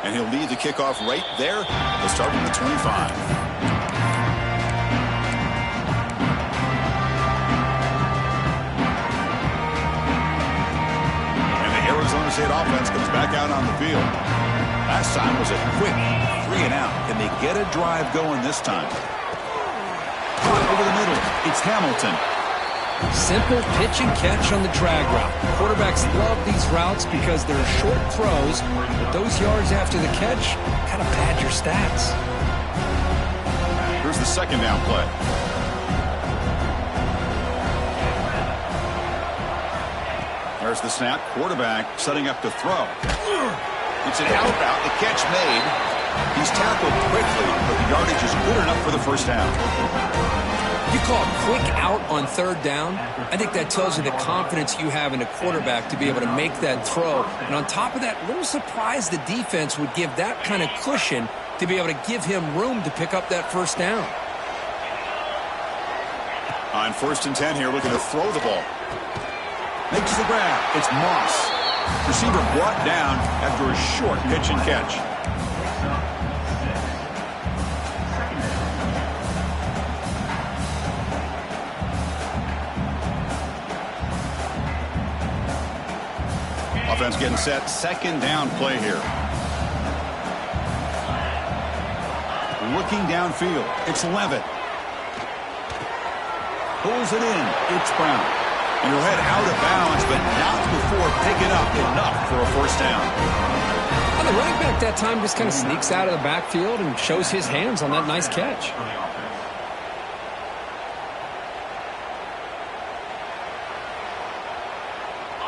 And he'll lead the kickoff right there. He'll start from the 25. And the Arizona State offense comes back out on the field. Last time was a quick 3-and-out. Can they get a drive going this time? Caught over the middle. It's Hamilton.
Simple pitch and catch on the drag route. Quarterbacks love these routes because they're short throws, but those yards after the catch kind of pad your stats.
Here's the second down play. There's the snap. Quarterback setting up to throw. It's an out route. The catch made. He's tackled quickly, but the yardage is good enough for the first down.
You call a quick out on third down. I think that tells you the confidence you have in a quarterback to be able to make that throw. And on top of that, a little surprised the defense would give that kind of cushion to be able to give him room to pick up that first down.
On 1st and 10 here, looking to throw the ball. Makes the grab. It's Moss. Receiver brought down after a short pitch and catch. Offense getting set. 2nd down play here. Looking downfield. It's Levitt. Pulls it in. It's Brown. And he'll head out of bounds, but not before picking up enough for a first down.
Well, the running back that time just kind of sneaks out of the backfield and shows his hands on that nice catch.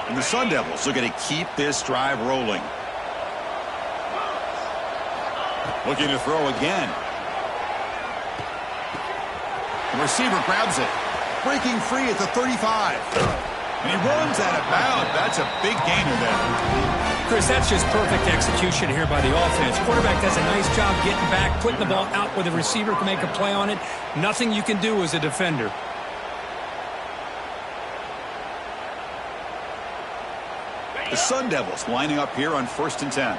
And the Sun Devils are going to keep this drive rolling. Looking to throw again. The receiver grabs it. Breaking free at the 35. And he runs out of bounds. That's a big gainer there.
Chris, that's just perfect execution here by the offense. Quarterback does a nice job getting back, putting the ball out where the receiver can make a play on it. Nothing you can do as a defender.
The Sun Devils lining up here on 1st and 10.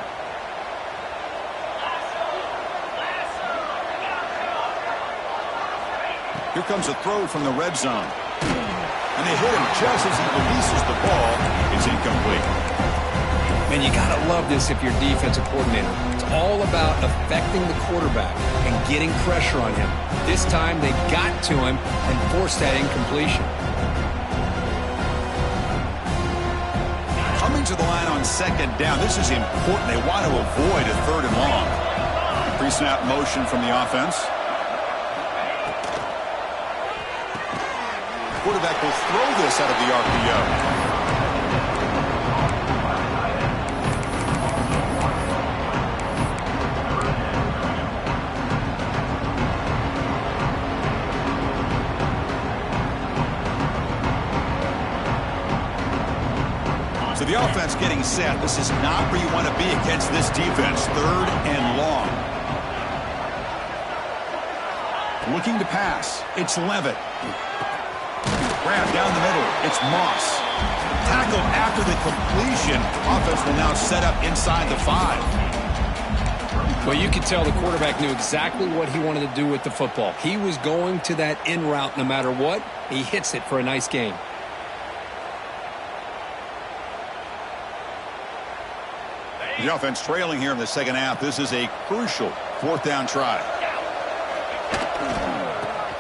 Here comes a throw from the red zone. And they hit him just as he releases the ball. It's incomplete.
Man, you got to love this if you're defensive coordinator. It's all about affecting the quarterback and getting pressure on him. This time they got to him and forced that incompletion.
Coming to the line on 2nd down. This is important. They want to avoid a 3rd and long. Pre-snap motion from the offense. Quarterback will throw this out of the RPO. So the offense getting set. This is not where you want to be against this defense. 3rd and long. Looking to pass. It's Levitt. Grab down the middle. It's Moss. Tackled after the completion. Offense will now set up inside the 5.
Well, you could tell the quarterback knew exactly what he wanted to do with the football. He was going to that in route no matter what. He hits it for a nice gain.
The offense trailing here in the 2nd half. This is a crucial 4th down try.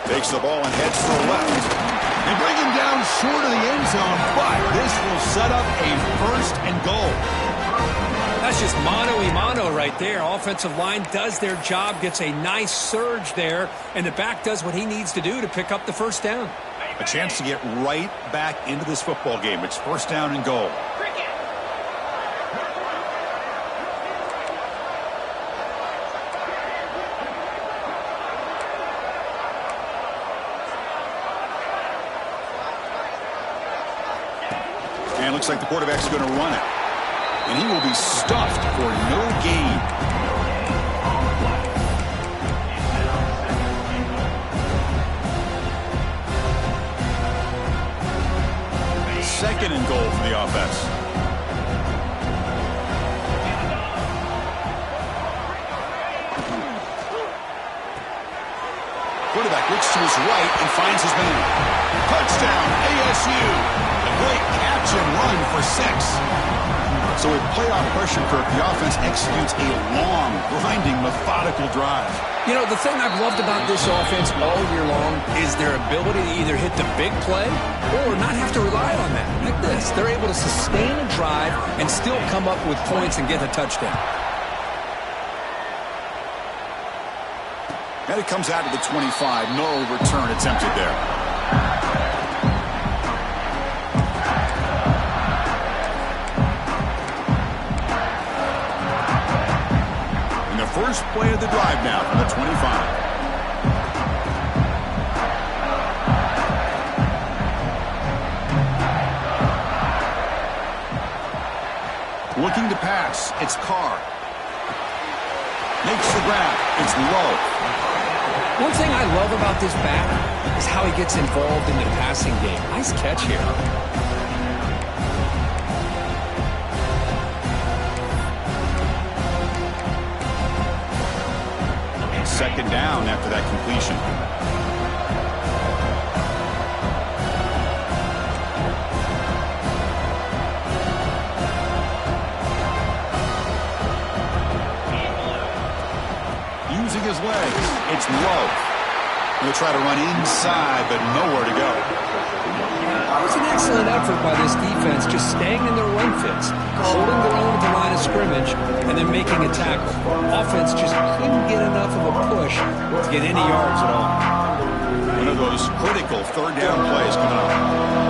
Takes the ball and heads to the left. They bring him down short of the end zone, but this will set up a 1st and goal.
That's just mano-a-mano right there. Offensive line does their job, gets a nice surge there, and the back does what he needs to do to pick up the first down.
A chance to get right back into this football game. It's 1st down and goal. And looks like the quarterback's going to run it. And he will be stuffed for no gain. 2nd and goal for the offense. Quarterback looks to his right and finds his man. Touchdown, ASU. A great catch and run for 6. So with playoff pressure, Kirk, the offense executes a long, grinding, methodical drive.
You know, the thing I've loved about this offense all year long is their ability to either hit the big play or not have to rely on that. Like this, they're able to sustain a drive and still come up with points and get a touchdown.
And it comes out of the 25. No return attempted there. first play of the drive now from the 25. Looking to pass. It's Carr. Makes the grab. It's low.
One thing I love about this back is how he gets involved in the passing game. Nice catch here.
Second down after that completion. Using his legs. It's low. He'll try to run inside, but nowhere to go.
It was an excellent effort by this defense, just staying in their run fits, holding their own at the line of scrimmage, and then making a tackle. Offense just couldn't get enough of a push to get any yards at all.
One of those critical third down plays coming up.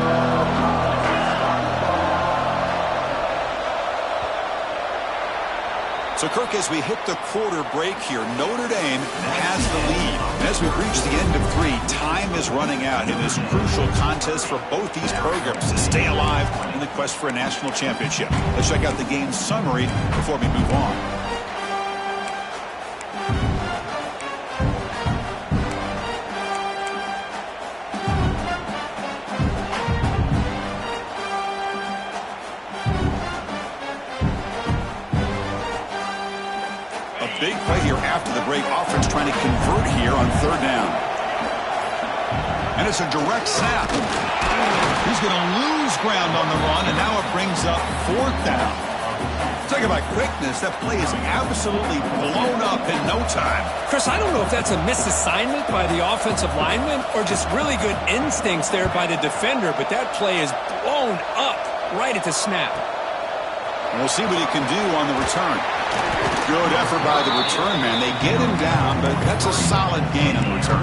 So, Kirk, as we hit the quarter break here, Notre Dame has the lead. And as we reach the end of 3, time is running out in this crucial contest for both these programs to stay alive in the quest for a national championship. Let's check out the game summary before we move on. Big play here after the break. Offense trying to convert here on third down. And it's a direct snap. He's going to lose ground on the run, and now it brings up fourth down. Talk about quickness. That play is absolutely blown up in no time.
Chris, I don't know if that's a misassignment by the offensive lineman or just really good instincts there by the defender, but that play is blown up right at the snap.
And we'll see what he can do on the return. Good effort by the return man. They get him down, but that's a solid gain on the return.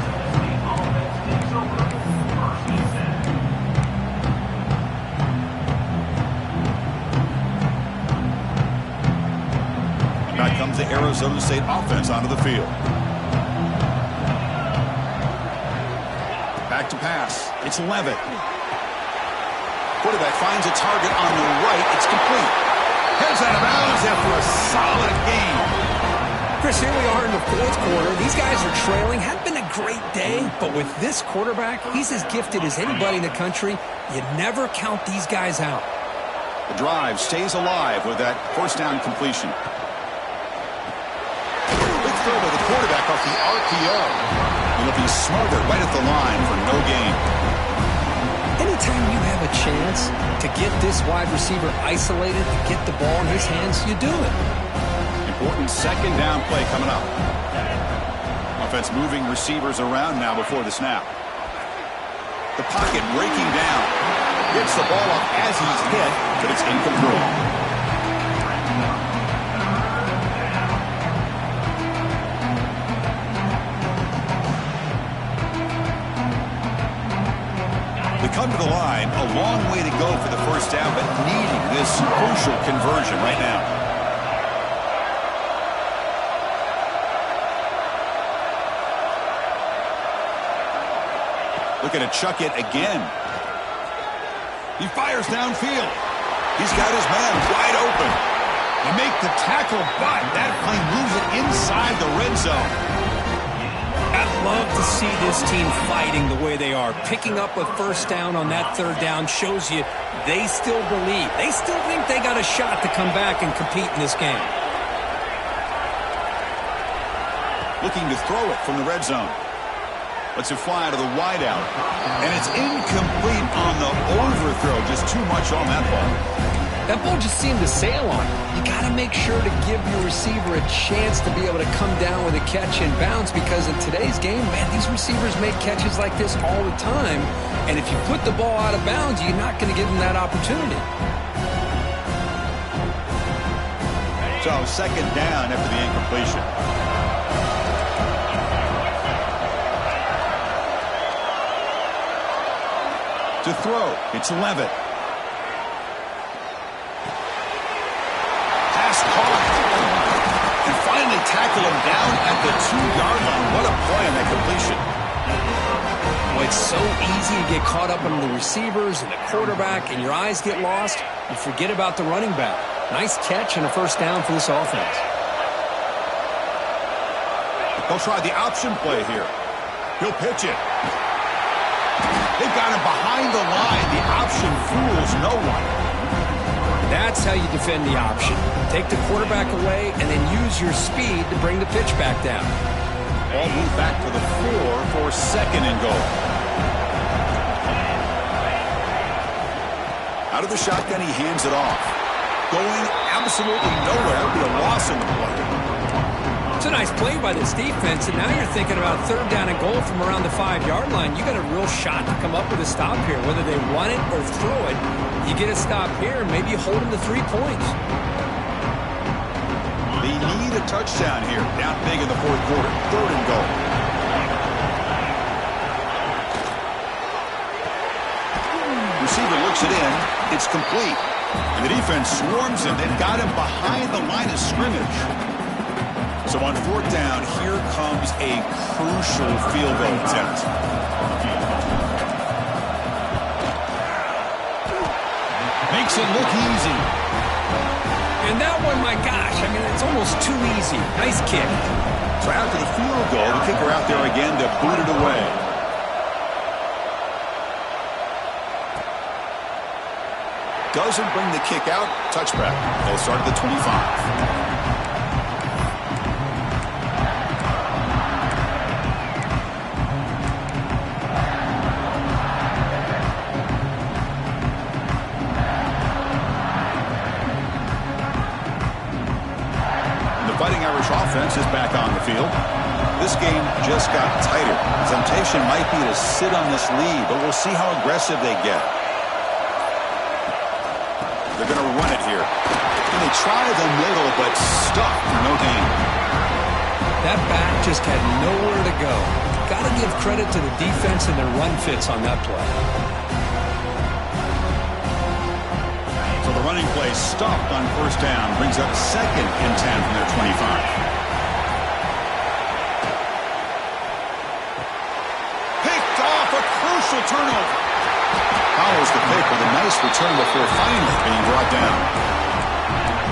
Back comes the Arizona State offense onto the field. Back to pass. It's Levitt. Quarterback finds a target on the right. It's complete. Heads out of bounds after a solid game.
Chris, here we are in the fourth quarter. These guys are trailing. Hadn't been a great day, but with this quarterback, he's as gifted as anybody in the country. You never count these guys out.
The drive stays alive with that first down completion. Big throw by the quarterback off the RPO. He'll be smothered right at the line for no gain.
Anytime you have a chance to get this wide receiver isolated, to get the ball in his hands, you do it.
Important second down play coming up. Offense moving receivers around now before the snap. The pocket breaking down. Gets the ball up as he's hit, but it's incomplete. Come to the line, a long way to go for the first down, but needing this crucial conversion right now. Looking to chuck it again. He fires downfield. He's got his man wide open. They make the tackle, but that plane moves it inside the red zone.
I'd love to see this team fighting the way they are. Picking up a first down on that third down shows you they still believe. They still think they got a shot to come back and compete in this game.
Looking to throw it from the red zone. Lets it fly to the wideout. And it's incomplete on the overthrow. Just too much on that ball.
That ball just seemed to sail on it. You got to make sure to give your receiver a chance to be able to come down with a catch and bounce, because in today's game, man, these receivers make catches like this all the time. And if you put the ball out of bounds, you're not going to give them that opportunity.
So second down after the incompletion. To throw, it's Levitt. Pass caught. And finally tackle him
It's so easy to get caught up on the receivers and the quarterback, and your eyes get lost. You forget about the running back. Nice catch and a first down for this offense.
They'll try the option play here. He'll pitch it. They've got him behind the line. The option fools no one.
That's how you defend the option. Take the quarterback away and then use your speed to bring the pitch back down.
Ball moved back to the 4 for second and goal. Out of the shotgun, he hands it off. Going absolutely nowhere. It'll be a loss in the play.
It's a nice play by this defense, and now you're thinking about third down and goal from around the 5-yard line. You got a real shot to come up with a stop here. Whether they run it or throw it, you get a stop here, and maybe you hold them to 3 points.
They need a touchdown here. Down big in the fourth quarter. Third and goal. Receiver looks it in. It's complete. And the defense swarms him. They've got him behind the line of scrimmage. So on fourth down, here comes a crucial field goal attempt. Makes it look easy.
And that one, my gosh, I mean, it's almost too easy. Nice kick.
So after the field goal, the kicker out there again to boot it away. Doesn't bring the kick out. Touchback. They'll start at the 25. Fighting Irish offense is back on the field. This game just got tighter. The temptation might be to sit on this lead, but we'll see how aggressive they get. They're going to run it here. And they try the middle, but stuck for no gain.
That back just had nowhere to go. Got to give credit to the defense and their run fits on that play.
So the running play stopped on first down. Brings up second and 10 from their 25. Picked off, a crucial turnover. Follows the pick with a nice return before finally being brought down.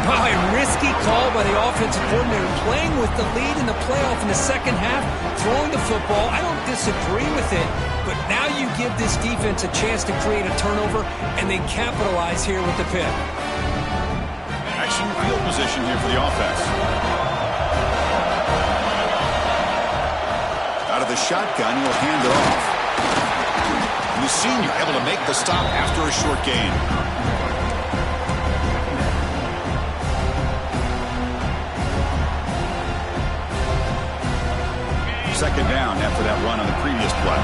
Wow, a risky call by the offensive coordinator, playing with the lead in the playoff in the second half, throwing the football. I don't disagree with it, but now you give this defense a chance to create a turnover and then capitalize here with the pick.
Excellent field position here for the offense. Out of the shotgun, he'll hand it off. And the senior able to make the stop after a short gain. Second down after that run on the previous play.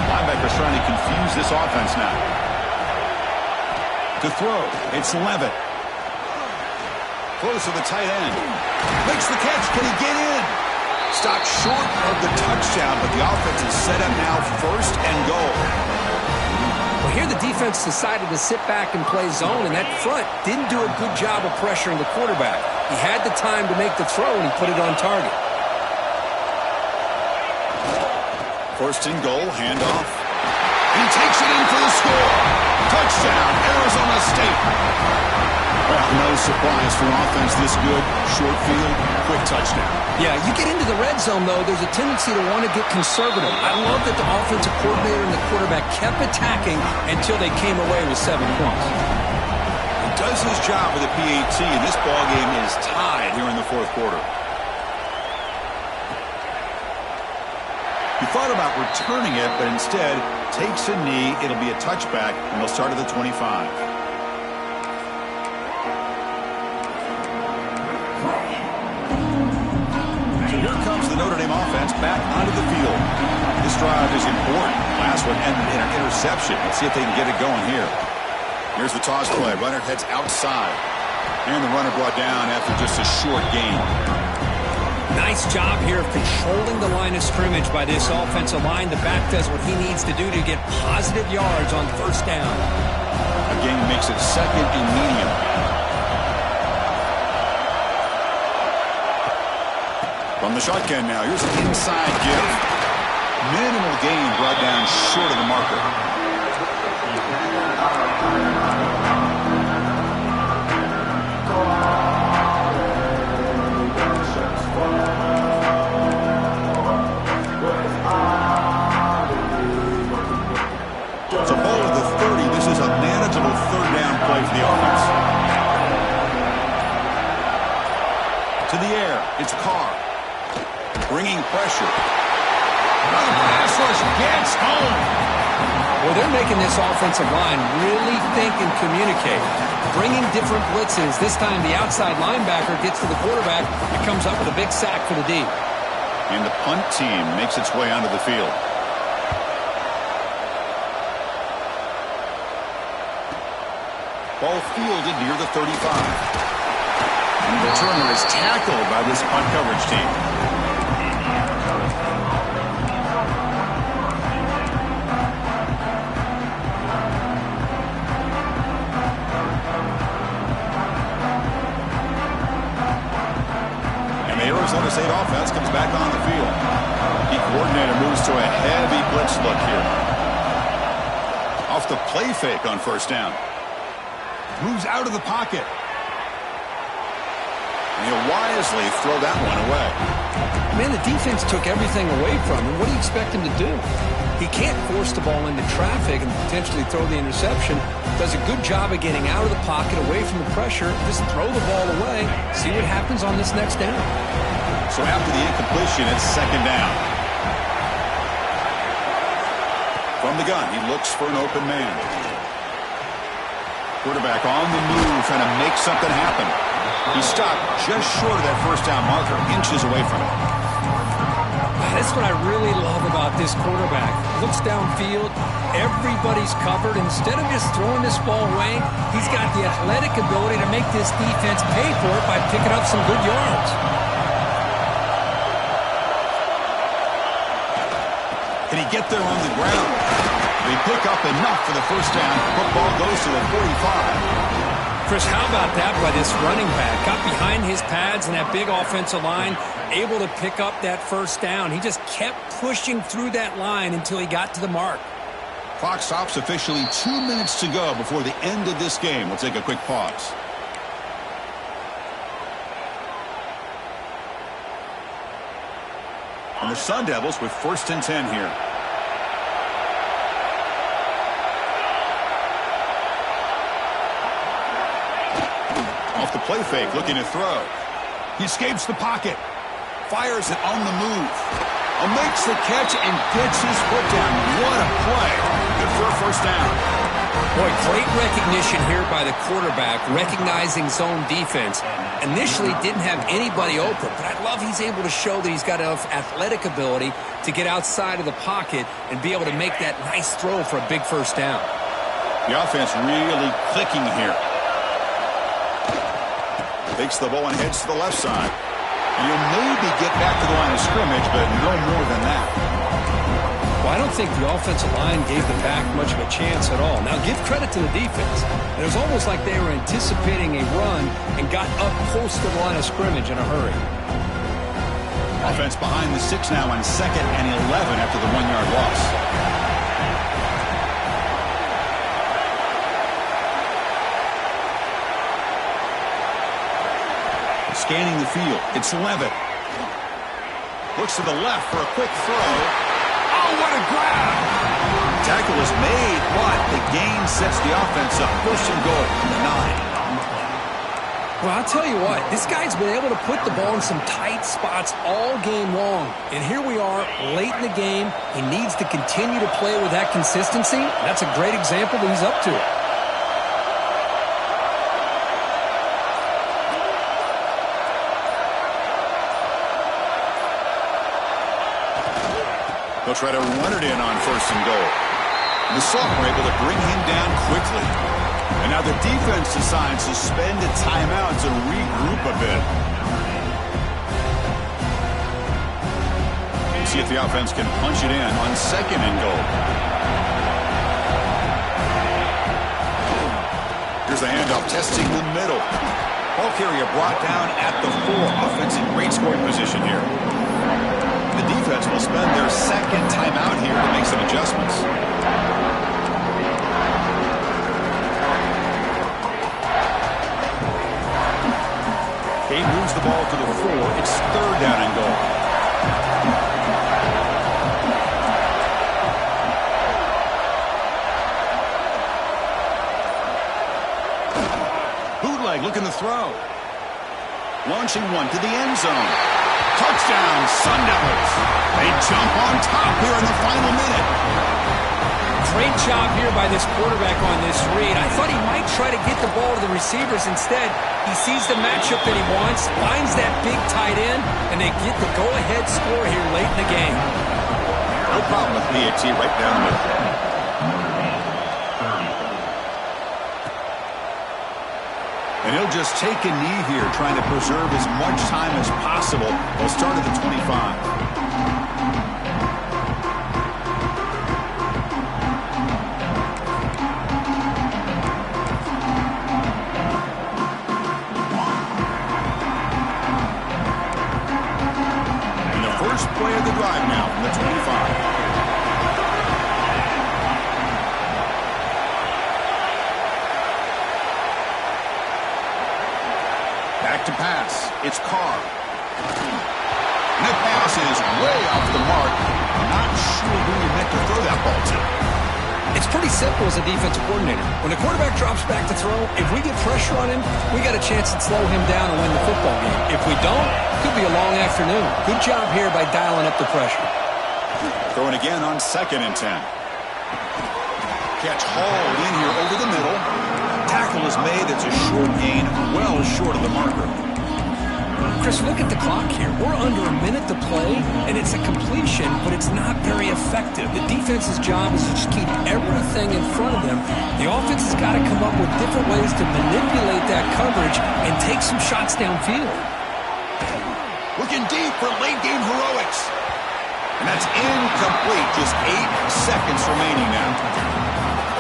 Linebacker's trying to confuse this offense now. To throw, it's Levitt. Close to the tight end. Makes the catch. Can he get in? Stopped short of the touchdown, but the offense is set up now first and goal.
Well, here the defense decided to sit back and play zone, and that front didn't do a good job of pressuring the quarterback. He had the time to make the throw, and he put it on target.
First and goal, handoff. He takes it in for the score. Touchdown, Arizona State. Well, no surprise for an offense this good. Short field, quick touchdown.
Yeah, you get into the red zone, though, there's a tendency to want to get conservative. I love that the offensive coordinator and the quarterback kept attacking until they came away with 7 points.
He does his job with the PAT, and this ballgame is tied here in the fourth quarter. He thought about returning it, but instead takes a knee. It'll be a touchback, and they'll start at the 25. So here comes the Notre Dame offense back onto the field. This drive is important. Last one ended in an interception. Let's see if they can get it going here. Here's the toss play. Runner heads outside. And the runner brought down after just a short gain.
Nice job here of controlling the line of scrimmage by this offensive line. The back does what he needs to do to get positive yards on first down.
Again, makes it second and medium. From the shotgun now, here's an inside give. Minimal gain brought down short of the marker. It's a ball of the 30. This is a manageable third down play for the offense. To the air, it's Carr. Bringing pressure. Another pass rush gets home.
Well, they're making this offensive line really think and communicate. Bringing different blitzes. This time the outside linebacker gets to the quarterback and comes up with a big sack for the D.
And the punt team makes its way onto the field. Ball fielded near the 35. And the returner is tackled by this punt coverage team. And the Arizona State offense comes back on the field. The coordinator moves to a heavy blitz look here. Off the play fake on first down. Moves out of the pocket. And he'll wisely throw that one away.
Man, the defense took everything away from him. What do you expect him to do? He can't force the ball into traffic and potentially throw the interception. Does a good job of getting out of the pocket, away from the pressure. Just throw the ball away. See what happens on this next down.
So after the incompletion, it's second down. From the gun, he looks for an open man. Quarterback on the move, trying to make something happen. He stopped just short of that first down marker, inches away from it.
That's what I really love about this quarterback. Looks downfield, everybody's covered. Instead of just throwing this ball away, he's got the athletic ability to make this defense pay for it by picking up some good yards.
Can he get there on the ground? They pick up enough for the first down. Football goes to the 45.
Chris, how about that by this running back? Got behind his pads and that big offensive line, able to pick up that first down. He just kept pushing through that line until he got to the mark.
Clock stops officially 2 minutes to go before the end of this game. We'll take a quick pause. And the Sun Devils with 1st and 10 here. Off the play fake, looking to throw. He escapes the pocket. Fires it on the move. Makes the catch and gets his foot down. What a play. Good for a first down.
Boy, great recognition here by the quarterback, recognizing zone defense. Initially didn't have anybody open, but I love he's able to show that he's got enough athletic ability to get outside of the pocket and be able to make that nice throw for a big first down.
The offense really clicking here. Takes the ball and heads to the left side. And he'll maybe get back to the line of scrimmage, but no more than that.
Well, I don't think the offensive line gave the back much of a chance at all. Now, give credit to the defense. It was almost like they were anticipating a run and got up close to the line of scrimmage in a hurry.
Offense behind the 6 now on 2nd and 11 after the 1-yard loss. Scanning the field. It's Levitt. Looks to the left for a quick throw. Oh, what a grab! Tackle is made, but the gain sets the offense up. 1st and goal from the 9.
Well, I'll tell you what, this guy's been able to put the ball in some tight spots all game long. And here we are, late in the game. He needs to continue to play with that consistency. That's a great example that he's up to it.
They'll try to run it in on 1st and goal. The sophomore able to bring him down quickly. And now the defense decides to spend a timeout to regroup a bit. See if the offense can punch it in on 2nd and goal. Here's the handoff, testing the middle. Ball carrier brought down at the 4. Offense in great scoring position here. The defense will spend their 2nd get timeout here to make some adjustments. He moves the ball to the 4. It's 3rd down and goal. Bootleg looking to throw. Launching one to the end zone. Touchdown, Sun Devils. They jump on top here in the final minute.
Great job here by this quarterback on this read. I thought he might try to get the ball to the receivers. Instead, he sees the matchup that he wants, finds that big tight end, and they get the go-ahead score here late in the game.
No problem with PAT right down the middle. And he'll just take a knee here, trying to preserve as much time as possible. They'll start at the 25. Play of the drive now from the 25. Back to pass. It's Carr. And that pass is way off the mark. Not sure who he meant to throw that ball to.
It's pretty simple as a defensive coordinator. When the quarterback drops back to throw, if we get pressure on him, we got a chance to slow him down and win the football game. If we don't, it could be a long afternoon. Good job here by dialing up the pressure.
Throwing again on 2nd and 10. Catch hauled in here over the middle. Tackle is made. It's a short gain, well short of the marker.
Chris, look at the clock here. We're under a minute to play, and it's a completion, but it's not very effective. The defense's job is to just keep everything in front of them. The offense has got to come up with different ways to manipulate that coverage and take some shots downfield.
Looking deep for late-game heroics. And that's incomplete. Just 8 seconds remaining now.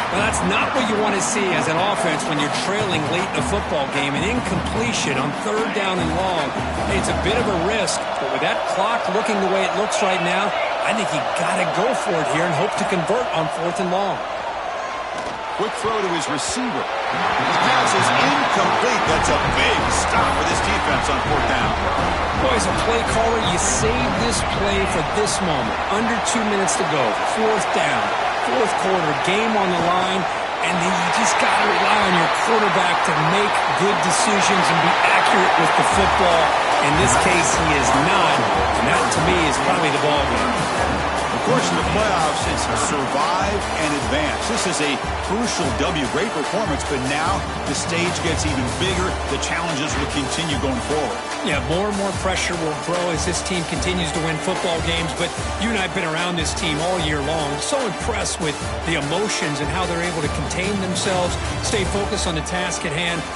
Well, that's not what you want to see as an offense when you're trailing late in a football game. An incompletion on 3rd down and long. Hey, it's a bit of a risk, but with that clock looking the way it looks right now, I think you got to go for it here and hope to convert on 4th and long.
Quick throw to his receiver. The pass is incomplete. That's a big stop for this defense on 4th down.
Boy, as a play caller, you save this play for this moment. Under 2 minutes to go. 4th down. 4th quarter, game on the line, and then you just got to rely on your quarterback to make good decisions and be accurate with the football. In this case, he is not, and that, to me, is probably the ball game.
Of course, in the playoffs, it's survive and advance. This is a crucial W. Great performance, but now the stage gets even bigger. The challenges will continue going forward.
Yeah, more and more pressure will grow as this team continues to win football games, but you and I have been around this team all year long. So impressed with the emotions and how they're able to contain themselves, stay focused on the task at hand.